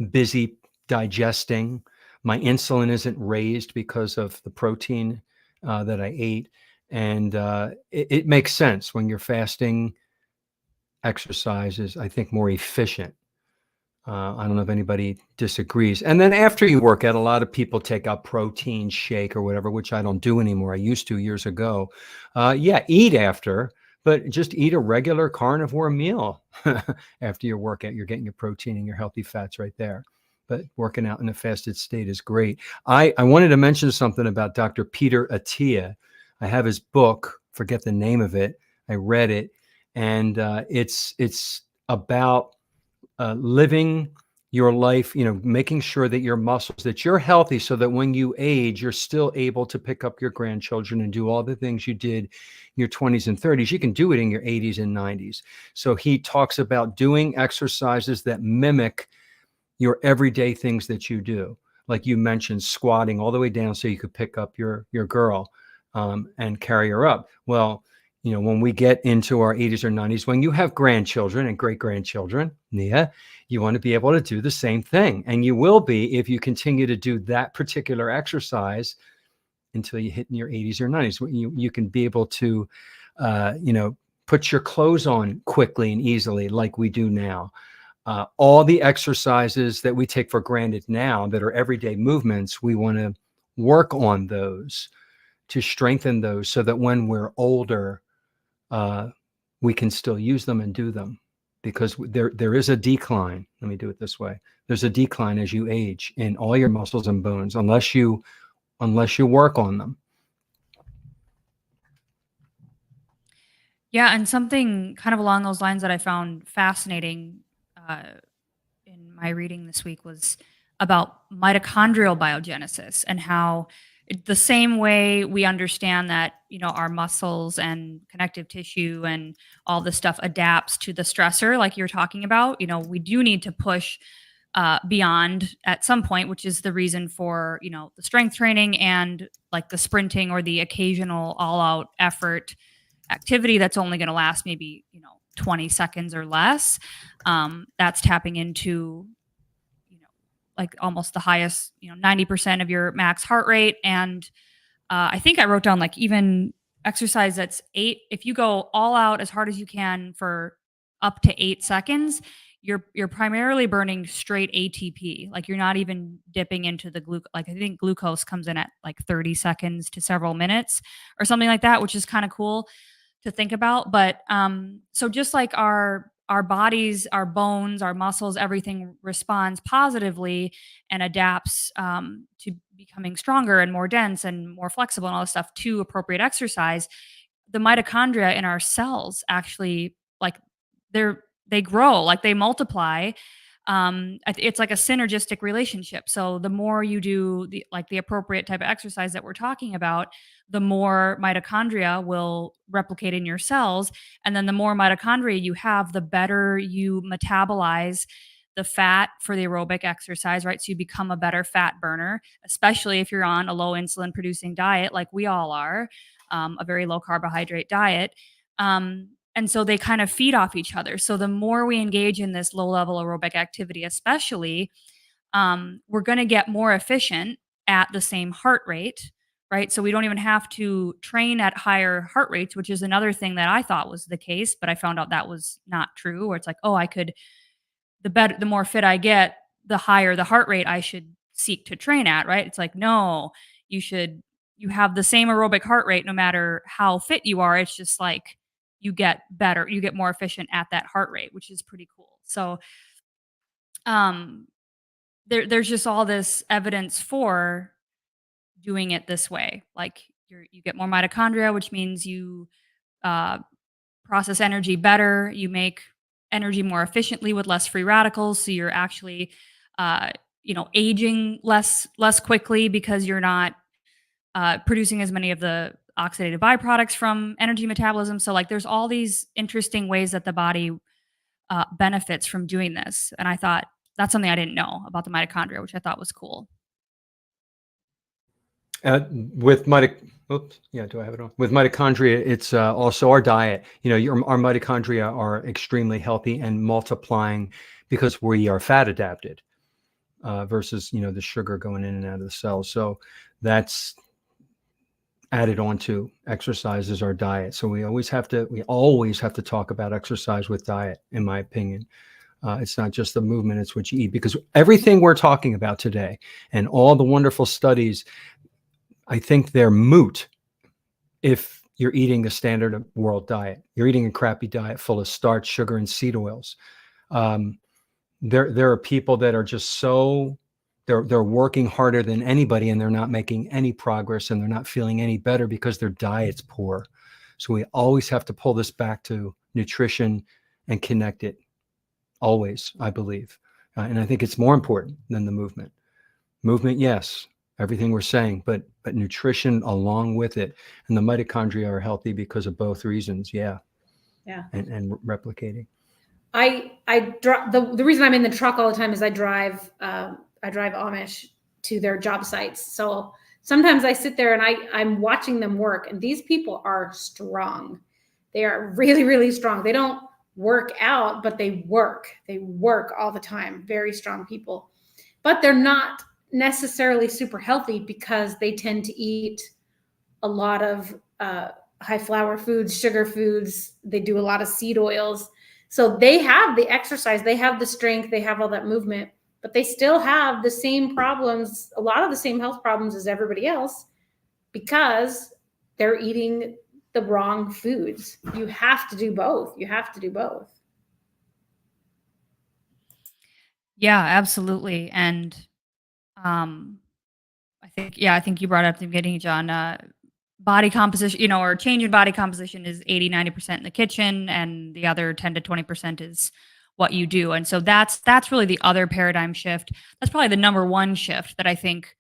busy digesting. My insulin isn't raised because of the protein that I ate. And it makes sense when you're fasting. Exercise is, I think, more efficient. I don't know if anybody disagrees. And then after you work out, a lot of people take a protein shake or whatever, which I don't do anymore. I used to years ago. Yeah, eat after, but just eat a regular carnivore meal after your workout. You're getting your protein and your healthy fats right there. But working out in a fasted state is great. I wanted to mention something about Dr. Peter Attia. I have his book, forget the name of it. I read it, and it's about living your life, making sure that your muscles, that you're healthy, so that when you age, you're still able to pick up your grandchildren and do all the things you did in your 20s and 30s. You can do it in your 80s and 90s. So he talks about doing exercises that mimic your everyday things that you do. Like you mentioned, squatting all the way down so you could pick up your girl and carry her up. Well, when we get into our 80s or 90s, when you have grandchildren and great grandchildren, Nia, you want to be able to do the same thing. And you will be if you continue to do that particular exercise until you hit in your 80s or 90s. You can be able to, put your clothes on quickly and easily like we do now. All the exercises that we take for granted now that are everyday movements, we want to work on those to strengthen those so that when we're older, we can still use them and do them, because there is a decline. Let me do it this way. There's a decline as you age in all your muscles and bones, unless you work on them. Yeah, and something kind of along those lines that I found fascinating in my reading this week was about mitochondrial biogenesis, and how the same way we understand that our muscles and connective tissue and all this stuff adapts to the stressor, like you're talking about. We do need to push beyond at some point, which is the reason for the strength training and like the sprinting or the occasional all-out effort activity that's only going to last maybe 20 seconds or less. That's tapping into like almost the highest 90% of your max heart rate. And I think I wrote down like even exercise that's 8, if you go all out as hard as you can for up to 8 seconds, you're primarily burning straight ATP. Like you're not even dipping into the like I think glucose comes in at like 30 seconds to several minutes or something like that, which is kind of cool to think about. But so just like our bodies, our bones, our muscles, everything responds positively and adapts to becoming stronger and more dense and more flexible and all this stuff to appropriate exercise. The mitochondria in our cells actually, like, they grow, like they multiply. It's like a synergistic relationship. So the more you do the appropriate type of exercise that we're talking about, the more mitochondria will replicate in your cells. And then the more mitochondria you have, the better you metabolize the fat for the aerobic exercise, right? So you become a better fat burner, especially if you're on a low insulin producing diet, like we all are, a very low carbohydrate diet. And so they kind of feed off each other. So the more we engage in this low level aerobic activity, especially, we're going to get more efficient at the same heart rate, right? So we don't even have to train at higher heart rates, which is another thing that I thought was the case, but I found out that was not true. Where it's like, oh, the more fit I get, the higher the heart rate I should seek to train at, right? It's like, no, you have the same aerobic heart rate no matter how fit you are. It's just like you get better, you get more efficient at that heart rate, which is pretty cool. So there's just all this evidence for doing it this way. Like you get more mitochondria, which means you uh, process energy better. You make energy more efficiently with less free radicals. So you're actually, aging less quickly because you're not producing as many of the oxidative byproducts from energy metabolism. So like there's all these interesting ways that the body benefits from doing this. And I thought that's something I didn't know about the mitochondria, which I thought was cool. With do I have it on? With mitochondria, it's also our diet. Our mitochondria are extremely healthy and multiplying because we are fat adapted versus the sugar going in and out of the cells. So that's added on to exercise is our diet. So we always have to talk about exercise with diet, in my opinion. It's not just the movement, it's what you eat, because everything we're talking about today and all the wonderful studies, I think they're moot if you're eating a standard world diet. You're eating a crappy diet full of starch, sugar, and seed oils. There are people that are just they're working harder than anybody, and they're not making any progress, and they're not feeling any better because their diet's poor. So we always have to pull this back to nutrition and connect it always, I believe. And I think it's more important than the movement. Movement, yes, everything we're saying, but nutrition along with it. And the mitochondria are healthy because of both reasons. Yeah. Yeah. And replicating. The reason I'm in the truck all the time is I drive Amish to their job sites. So sometimes I sit there and I'm watching them work, and these people are strong. They are really, really strong. They don't work out, but they work all the time. Very strong people, but they're not necessarily super healthy because they tend to eat a lot of high flour foods, sugar foods. They do a lot of seed oils. So they have the exercise, they have the strength, they have all that movement, but they still have the same problems, a lot of the same health problems as everybody else, because they're eating the wrong foods. You have to do both. Yeah, absolutely. And I think you brought up at the beginning, John, body composition, or change in body composition is 80-90% in the kitchen, and the other 10 to 20% is what you do. And so that's really the other paradigm shift. That's probably the number one shift that I think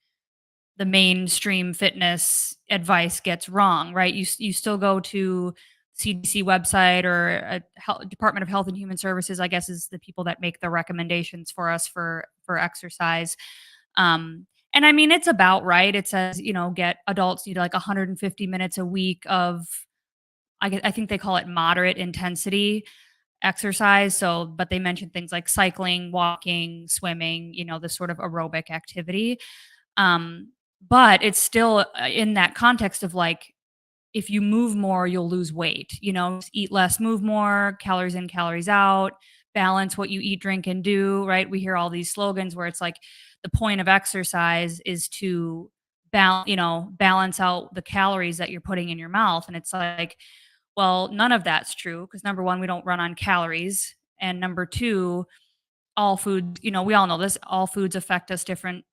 the mainstream fitness advice gets wrong, right? You still go to CDC website or a Department of Health and Human Services, I guess, is the people that make the recommendations for us for exercise. And I mean, it's about right. It says, get adults need like 150 minutes a week of, I think they call it moderate intensity exercise. So, but they mention things like cycling, walking, swimming, this sort of aerobic activity. But it's still in that context of like, if you move more, you'll lose weight, just eat less, move more, calories in, calories out, balance what you eat, drink, and do, right? We hear all these slogans where it's like the point of exercise is to balance out the calories that you're putting in your mouth. And it's like, well, none of that's true because number one, we don't run on calories. And number two, all foods, we all know this, all foods affect us differently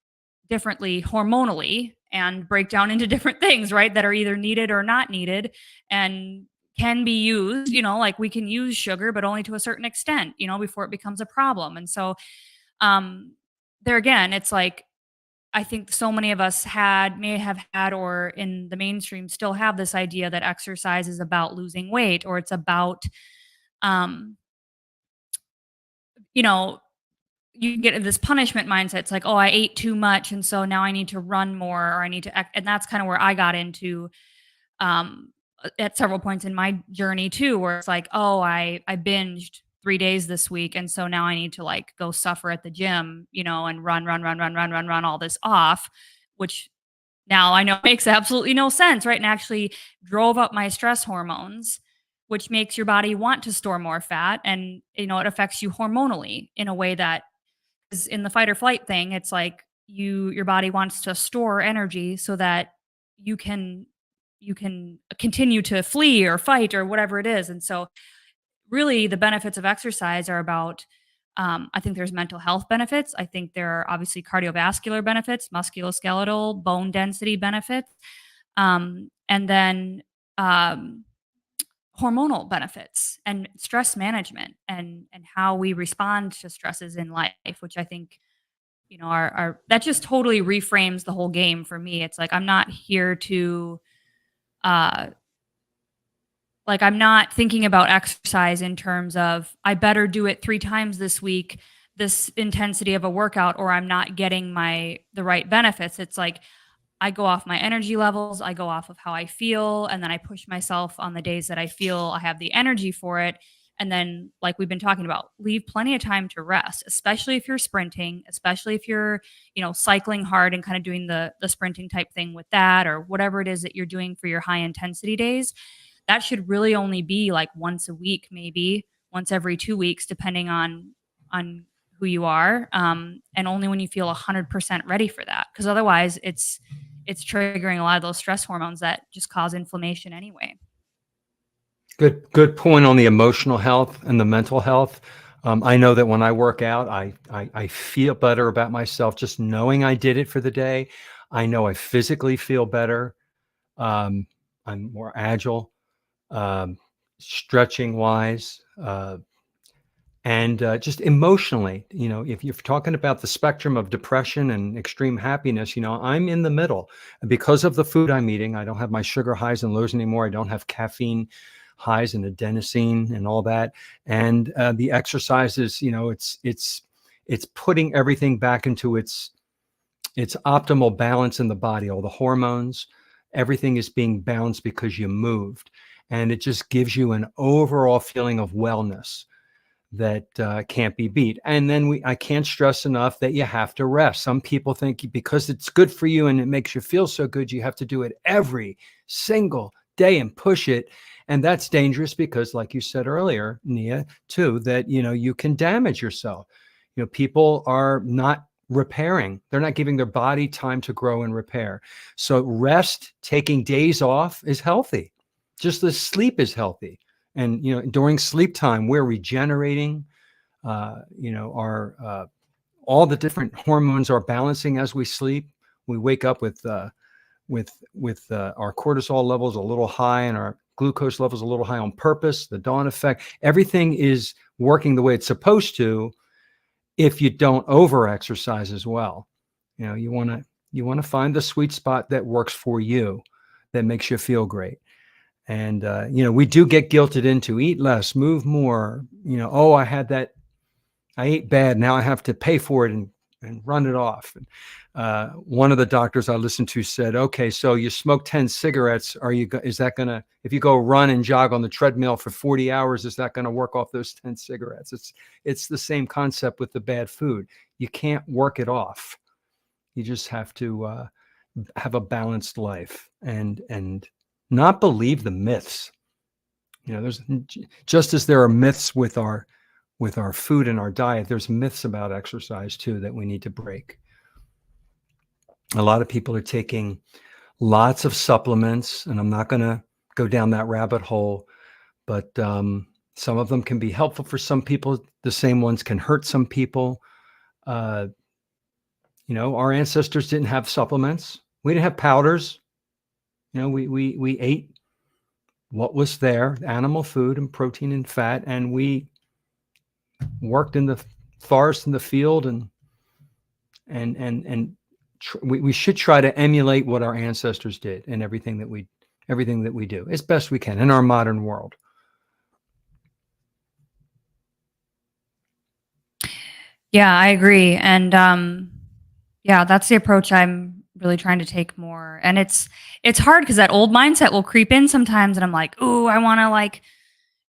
hormonally and break down into different things, right? That are either needed or not needed and can be used, like we can use sugar, but only to a certain extent, before it becomes a problem. And so, there again, it's like, I think so many of us may have had, or in the mainstream still have this idea that exercise is about losing weight, or it's about, um, you know, you get this punishment mindset. It's like, oh, I ate too much, and so now I need to run more, or I need to, and that's kind of where I got into, um, at several points in my journey too, where it's like, oh, I binged 3 days this week, and so now I need to like go suffer at the gym, and run all this off, which now I know makes absolutely no sense, right? And actually drove up my stress hormones, which makes your body want to store more fat, and it affects you hormonally in a way that is in the fight or flight thing. It's like your body wants to store energy so that you can continue to flee or fight or whatever it is. And so really the benefits of exercise are about, I think there's mental health benefits. I think there are obviously cardiovascular benefits, musculoskeletal, bone density benefits, and then hormonal benefits and stress management and how we respond to stresses in life, which I think are that just totally reframes the whole game for me. It's like I'm not here to uh like I'm not thinking about exercise in terms of I better do it 3 times this week, this intensity of a workout, or I'm not getting the right benefits. It's like I go off my energy levels, I go off of how I feel, and then I push myself on the days that I feel I have the energy for it. And then, like we've been talking about, leave plenty of time to rest, especially if you're sprinting, especially if you're, cycling hard and kind of doing the sprinting type thing with that, or whatever it is that you're doing for your high intensity days. That should really only be like once a week, maybe once every 2 weeks, depending on who you are, and only when you feel 100% ready for that. Because otherwise, it's triggering a lot of those stress hormones that just cause inflammation anyway. Good point on the emotional health and the mental health. I know that when I work out, I feel better about myself just knowing I did it for the day. I know I physically feel better. I'm more agile. um, stretching wise, and just emotionally. If you're talking about the spectrum of depression and extreme happiness, I'm in the middle because of the food I'm eating. I don't have my sugar highs and lows anymore. I don't have caffeine highs and adenosine and all that. And the exercises, it's putting everything back into its optimal balance in the body. All the hormones, everything is being balanced because you moved, and it just gives you an overall feeling of wellness that can't be beat. And then I can't stress enough that you have to rest. Some people think because it's good for you and it makes you feel so good, you have to do it every single day and push it. And that's dangerous because, like you said earlier, Nia, too, that, you can damage yourself. People are not repairing. They're not giving their body time to grow and repair. So rest, taking days off is healthy. Just the sleep is healthy. And, during sleep time, we're regenerating, our all the different hormones are balancing as we sleep. We wake up with our cortisol levels a little high and our glucose levels a little high on purpose, the dawn effect. Everything is working the way it's supposed to if you don't over exercise as well. You want to find the sweet spot that works for you, that makes you feel great. And, we do get guilted into eat less, move more, oh, I ate bad. Now I have to pay for it and run it off. And, one of the doctors I listened to said, okay, so you smoke 10 cigarettes. Is that going to, if you go run and jog on the treadmill for 40 hours, is that going to work off those 10 cigarettes? It's the same concept with the bad food. You can't work it off. You just have to, have a balanced life and not believe the myths. There's just as there are myths with our food and our diet, there's myths about exercise too that we need to break. A lot of people are taking lots of supplements, and I'm not going to go down that rabbit hole, but some of them can be helpful for some people. The same ones can hurt some people. Our ancestors didn't have supplements. We didn't have powders. We ate what was there, animal food and protein and fat, and we worked in the forest, in the field, and we should try to emulate what our ancestors did in everything that we do as best we can in our modern world. Yeah, I agree. And yeah, that's the approach I'm really trying to take more. And it's hard because that old mindset will creep in sometimes and I'm like, "Ooh, I want to like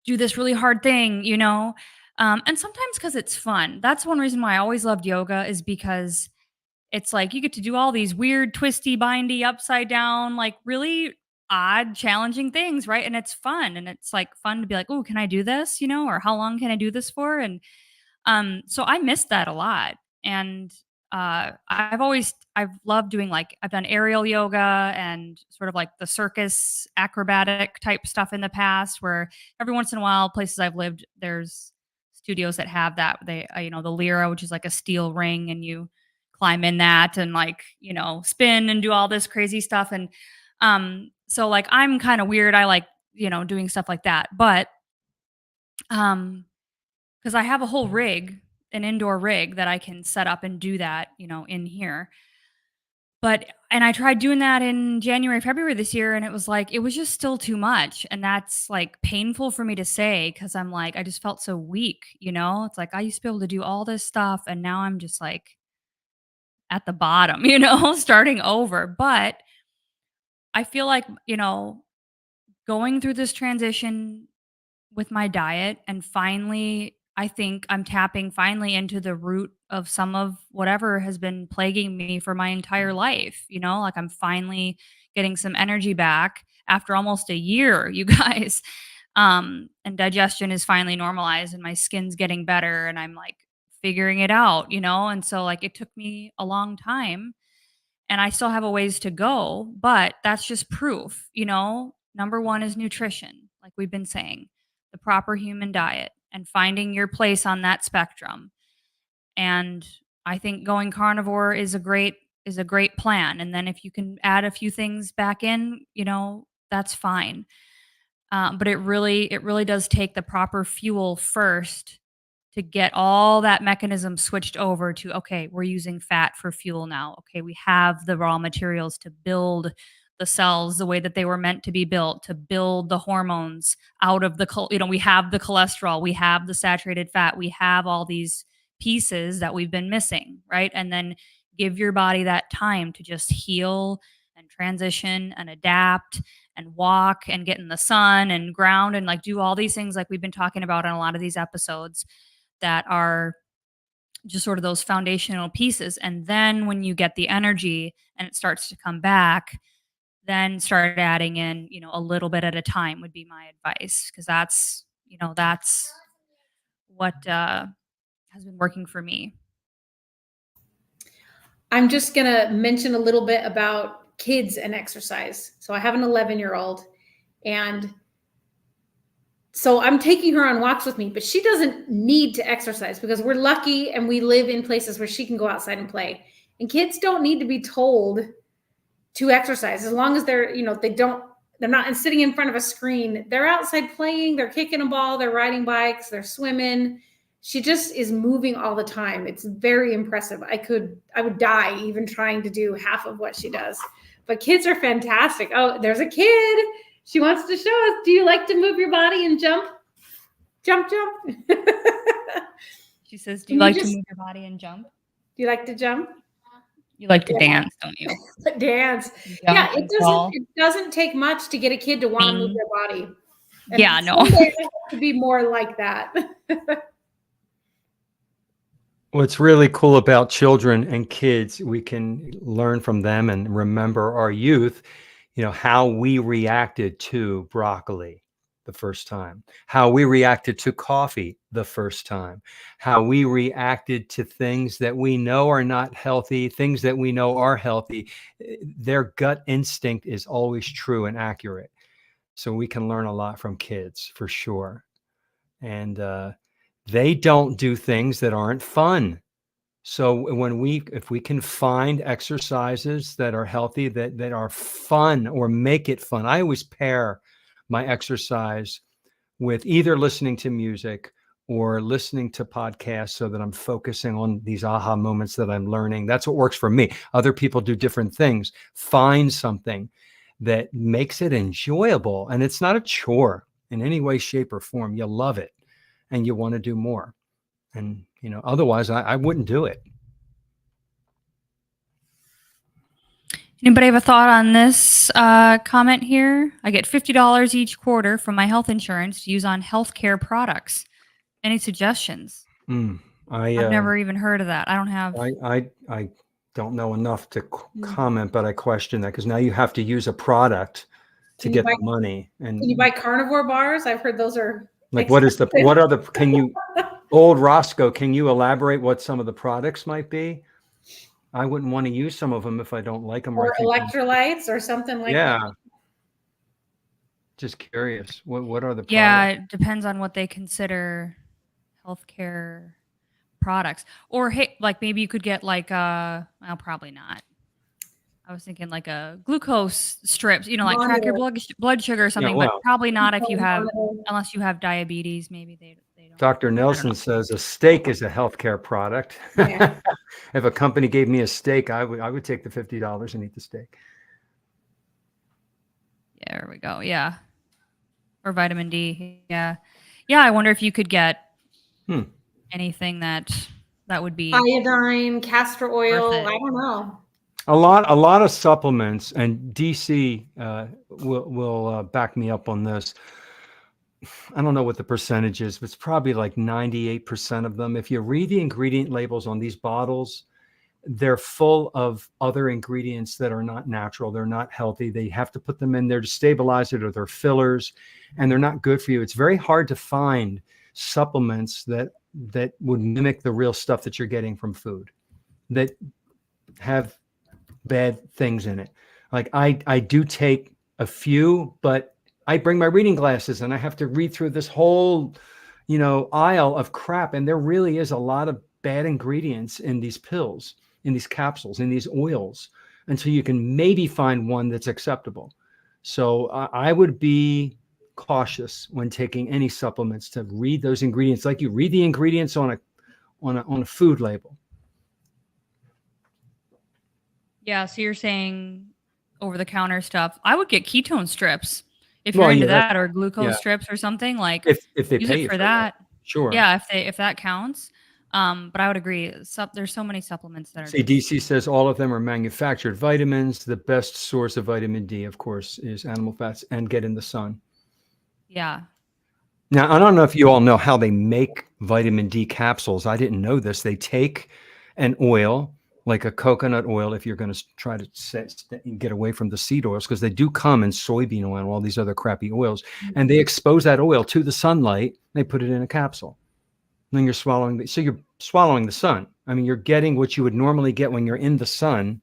do this really hard thing," you know? And sometimes because it's fun. That's one reason why I always loved yoga is because it's like you get to do all these weird, twisty, bindy, upside down, like really odd, challenging things, right? And it's fun. And it's like fun to be like, "Oh, can I do this?" You know, or how long can I do this for? And so I miss that a lot. And I've loved doing like I've done aerial yoga and sort of like the circus acrobatic type stuff in the past where every once in a while places I've lived there's studios that have that they the lyra, which is like a steel ring, and you climb in that and like spin and do all this crazy stuff. And so like I'm kind of weird. I like doing stuff like that. But um because I have a whole rig, an indoor rig that I can set up and do that, in here. And I tried doing that in January, February this year, and it was just still too much. And that's like painful for me to say because I'm like, I just felt so weak, It's like I used to be able to do all this stuff, and now I'm just like at the bottom, starting over. But I feel like, going through this transition with my diet and finally I think I'm tapping finally into the root of some of whatever has been plaguing me for my entire life, like I'm finally getting some energy back after almost a year, you guys. And digestion is finally normalized and my skin's getting better and I'm like figuring it out, and so like it took me a long time and I still have a ways to go, but that's just proof, Number one is nutrition, like we've been saying, the proper human diet and finding your place on that spectrum. And I think going carnivore is a great plan. And then if you can add a few things back in, that's fine. But it really does take the proper fuel first to get all that mechanism switched over to, okay, we're using fat for fuel now. Okay, we have the raw materials to build the cells the way that they were meant to be built, to build the hormones out of we have the cholesterol, we have the saturated fat, we have all these pieces that we've been missing, right? And then give your body that time to just heal and transition and adapt and walk and get in the sun and ground and like do all these things like we've been talking about on a lot of these episodes that are just sort of those foundational pieces. And then when you get the energy and it starts to come back, then start adding in, a little bit at a time would be my advice. Cause that's what has been working for me. I'm just going to mention a little bit about kids and exercise. So I have an 11-year-old, and so I'm taking her on walks with me, but she doesn't need to exercise because we're lucky and we live in places where she can go outside and play. And kids don't need to be told to exercise as long as they're not sitting in front of a screen. They're outside playing, they're kicking a ball, they're riding bikes, they're swimming. She just is moving all the time. It's very impressive. I would die even trying to do half of what she does. But kids are fantastic. Oh, there's a kid. She wants to show us. Do you like to move your body and jump? Jump, jump. She says, do you like to move your body and jump? Do you like to jump? You like to dance, don't you? Dance. Yeah, it doesn't take much to get a kid to want to move their body. And yeah, no. It has to be more like that. What's really cool about children and kids, we can learn from them and remember our youth, how we reacted to broccoli the first time, how we reacted to coffee the first time, how we reacted to things that we know are not healthy, things that we know are healthy. Their gut instinct is always true and accurate. So we can learn a lot from kids for sure. And they don't do things that aren't fun. So if we can find exercises that are healthy, that are fun, or make it fun. I always pair my exercise with either listening to music or listening to podcasts so that I'm focusing on these aha moments that I'm learning. That's what works for me. Other people do different things. Find something that makes it enjoyable. And it's not a chore in any way, shape, or form. You love it and you want to do more. And, otherwise I wouldn't do it. Anybody have a thought on this comment here? I get $50 each quarter from my health insurance to use on healthcare products. Any suggestions? I've never even heard of that. I don't have. I don't know enough to comment, but I question that because now you have to use a product to get the money. And can you buy carnivore bars? I've heard those are like, can you, old Roscoe, can you elaborate what some of the products might be? I wouldn't want to use some of them if I don't like them. Or electrolytes or something like that. Yeah. Just curious. What are the products? Yeah, it depends on what they consider healthcare products. Or hey, like maybe you could get like well, probably not. I was thinking like a glucose strips, like track your blood sugar or something, but probably not if you have, unless you have diabetes, maybe they don't. Dr. Nelson says a steak is a healthcare product. Yeah. If a company gave me a steak, I would take the $50 and eat the steak. Yeah, there we go. Yeah. Or vitamin D. Yeah. Yeah, I wonder if you could get anything that would be iodine, castor oil. I don't know. A lot of supplements, and DC will back me up on this. I don't know what the percentage is, but it's probably like 98% of them. If you read the ingredient labels on these bottles, they're full of other ingredients that are not natural. They're not healthy. They have to put them in there to stabilize it, or they're fillers, and they're not good for you. It's very hard to find supplements that would mimic the real stuff that you're getting from food, that have bad things in it. Like I do take a few, but I bring my reading glasses and I have to read through this whole, aisle of crap. And there really is a lot of bad ingredients in these pills, in these capsules, in these oils, until you can maybe find one that's acceptable. So I would be cautious when taking any supplements to read those ingredients, like you read the ingredients on a food label. Yeah, so you're saying over-the-counter stuff. I would get ketone strips if Well, you're into yeah, that, or glucose strips or something, like, if they use pay it you for for that, that. sure. Yeah, if that counts. But I would agree, there's so many supplements that are See, just DC says all of them are manufactured vitamins. The best source of vitamin D, of course, is animal fats and get in the sun. yeah. Now, I don't know if you all know how they make vitamin D capsules. I didn't know this. They take an oil, like a coconut oil, if you're going to try to get away from the seed oils, because they do come in soybean oil and all these other crappy oils, and they expose that oil to the sunlight. They put it in a capsule. And then you're swallowing so you're swallowing the sun. I mean, you're getting what you would normally get when you're in the sun,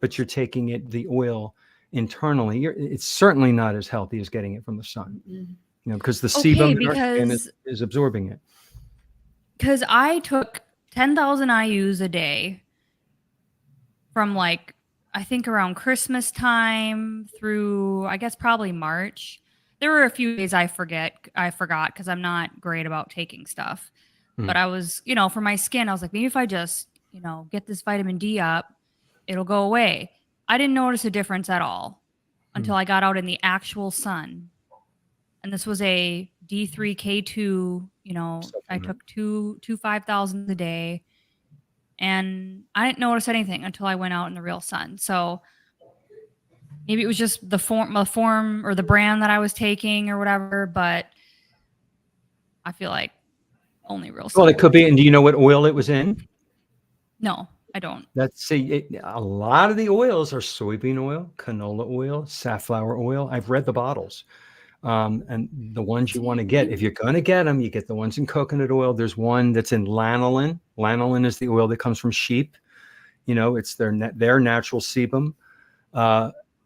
but you're taking the oil internally. It's certainly not as healthy as getting it from the sun. Because the sebum in our skin is absorbing it. Because I took 10,000 IUs a day from, like, I think around Christmas time through, I guess, probably March. There were a few days I forgot because I'm not great about taking stuff. But I was, for my skin, I was like, maybe if I just, get this vitamin D up, it'll go away. I didn't notice a difference at all until I got out in the actual sun. And this was a D3K2, I took two 5,000 a day, and I didn't notice anything until I went out in the real sun. So maybe it was just the form or the brand that I was taking or whatever, but I feel like only real sun. Well, it could be. And do you know what oil it was in? No, I don't. A lot of the oils are soybean oil, canola oil, safflower oil. I've read the bottles. And the ones you want to get, if you're going to get them, you get the ones in coconut oil. There's one that's in lanolin. Lanolin is the oil that comes from sheep. It's their natural sebum.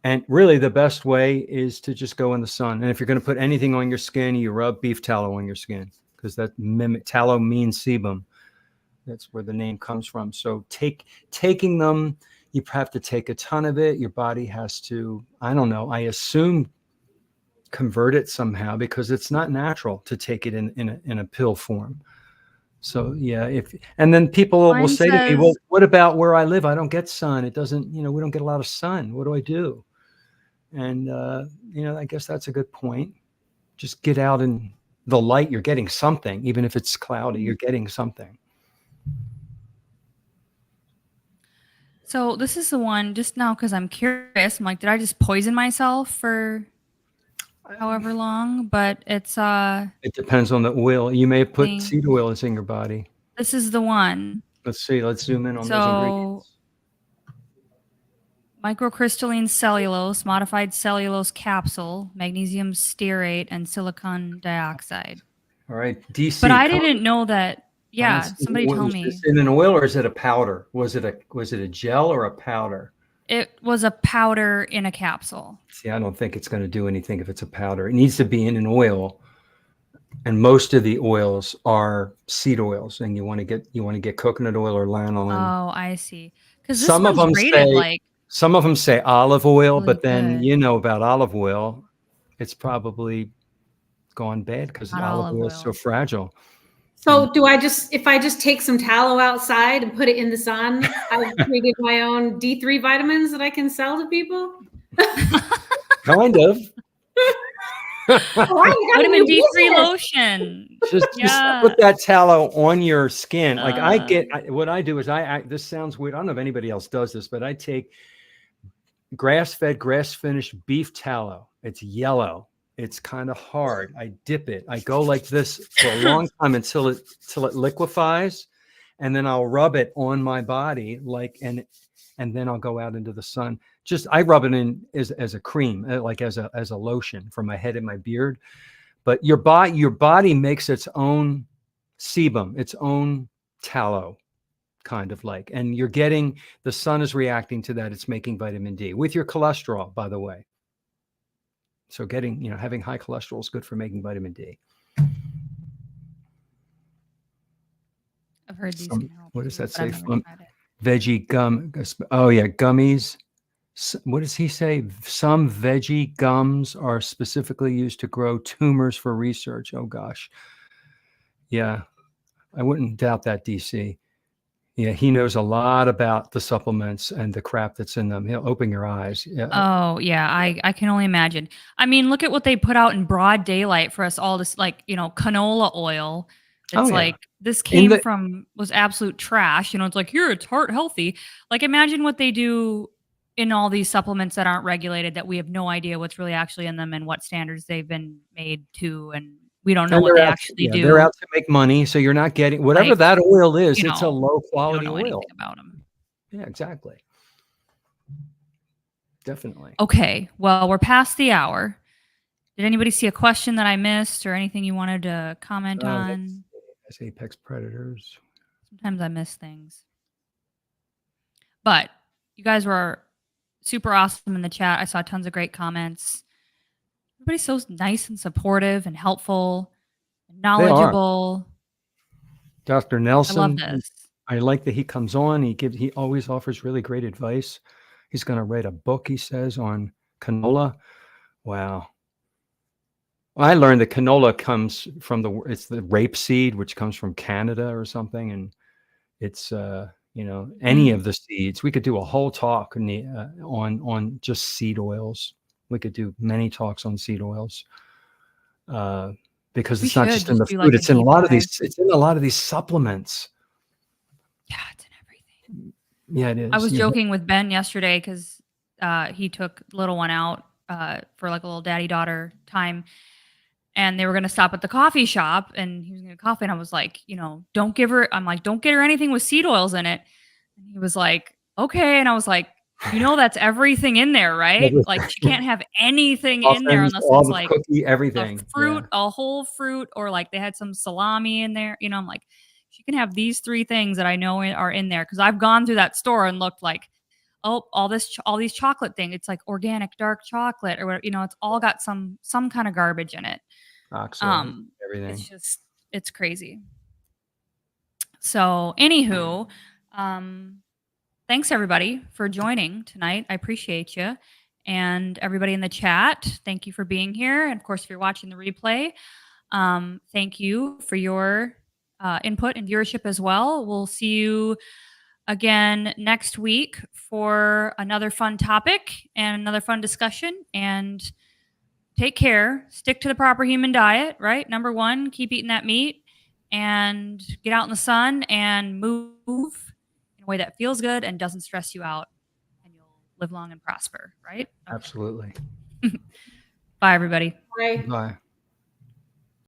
And really the best way is to just go in the sun. And if you're going to put anything on your skin, you rub beef tallow on your skin, because that tallow means sebum. That's where the name comes from. So taking them, you have to take a ton of it. Your body has to, I don't know, I assume, convert it somehow, because it's not natural to take it in a pill form. So yeah, and then people will say to me, well, what about where I live? I don't get sun. It doesn't, we don't get a lot of sun. What do I do? And I guess that's a good point. Just get out in the light. You're getting something, even if it's cloudy, you're getting something. So this is the one just now, because I'm curious. I'm like, did I just poison myself for however long? But it's it depends on the oil. You may have put seed oils in your body. This is the one. Let's see. Let's zoom in on those ingredients. Microcrystalline cellulose, modified cellulose capsule, magnesium stearate, and silicon dioxide. All right, DC. But I didn't know that. Yeah, somebody tell me. Is it in an oil or is it a powder? Was it a gel or a powder? It was a powder in a capsule. See, I don't think it's going to do anything if it's a powder. It needs to be in an oil, and most of the oils are seed oils, and you want to get coconut oil or lanolin. Oh, I see. Because some of them say olive oil, really, but then about olive oil, it's probably gone bad because olive oil is so fragile. So if I just take some tallow outside and put it in the sun, I've created my own D3 vitamins that I can sell to people? Kind of. Vitamin D3 lotion. Just put that tallow on your skin. Like what I do is this sounds weird. I don't know if anybody else does this, but I take grass-fed, grass-finished beef tallow. It's yellow. It's kind of hard. I dip it. I go like this for a long time until it liquefies, and then I'll rub it on my body and then I'll go out into the sun. I rub it in as a cream, like as a lotion for my head and my beard. But your body makes its own sebum, its own tallow, kind of like, and you're getting, the sun is reacting to that. It's making vitamin D with your cholesterol, by the way. So having high cholesterol is good for making vitamin D. I've heard these can help. What does that say? Veggie gum. Oh yeah, gummies. what does he say? Some veggie gums are specifically used to grow tumors for research. Oh gosh. Yeah, I wouldn't doubt that, DC. Yeah, he knows a lot about the supplements and the crap that's in them. He'll open your eyes. Yeah. Oh, yeah, I can only imagine. I mean, look at what they put out in broad daylight for us all this, like, canola oil. Oh It's yeah. like this In came the from was absolute trash. It's like, here, it's heart healthy. Like, imagine what they do in all these supplements that aren't regulated, that we have no idea what's really actually in them and what standards they've been made to, and we don't know and what they're they out actually they're do. out to make money, so you're not getting whatever Like, that oil is, you it's a know, low we don't quality know oil. anything about them. Yeah, exactly. Definitely. Okay, well, we're past the hour. Did anybody see a question that I missed or anything you wanted to comment on? That's apex predators. Sometimes I miss things. But you guys were super awesome in the chat. I saw tons of great comments. Everybody's so nice and supportive and helpful and They are. knowledgeable. Dr. I Nelson, love this. I like that he comes on. He always offers really great advice. He's going to write a book, he says, on canola. Wow. Well, I learned that canola comes from it's the rapeseed, which comes from Canada or something, and it's any of the seeds. We could do a whole talk on just seed oils. We could do many talks on seed oils. Because We it's not should just in just the do, food, like, a it's in a deep lot of dive. it's in a lot of these supplements. Yeah, it's in everything. Yeah, it is. I was joking with Ben yesterday because he took little one out for like a little daddy-daughter time, and they were going to stop at the coffee shop, and he was going to coffee, and I was like, don't get her anything with seed oils in it. And he was like, okay. And I was like, that's everything in there, right? Like, she can't have anything in there Muffins, unless all it's the like cookie, a everything. fruit, a whole fruit, or like they had some salami in there. I'm like, she can have these 3 things that I know are in there, because I've gone through that store and looked like, oh, all these chocolate thing. It's like organic dark chocolate or whatever. It's all got some kind of garbage in it. Oxo, everything. It's crazy. So, anywho, thanks everybody for joining tonight. I appreciate you. And everybody in the chat, thank you for being here. And of course, if you're watching the replay, thank you for your input and viewership as well. We'll see you again next week for another fun topic and another fun discussion. And take care. Stick to the proper human diet, right? Number 1, keep eating that meat and get out in the sun and move in a way that feels good and doesn't stress you out, and you'll live long and prosper, right? Okay. Absolutely. Bye, everybody. Bye. Bye.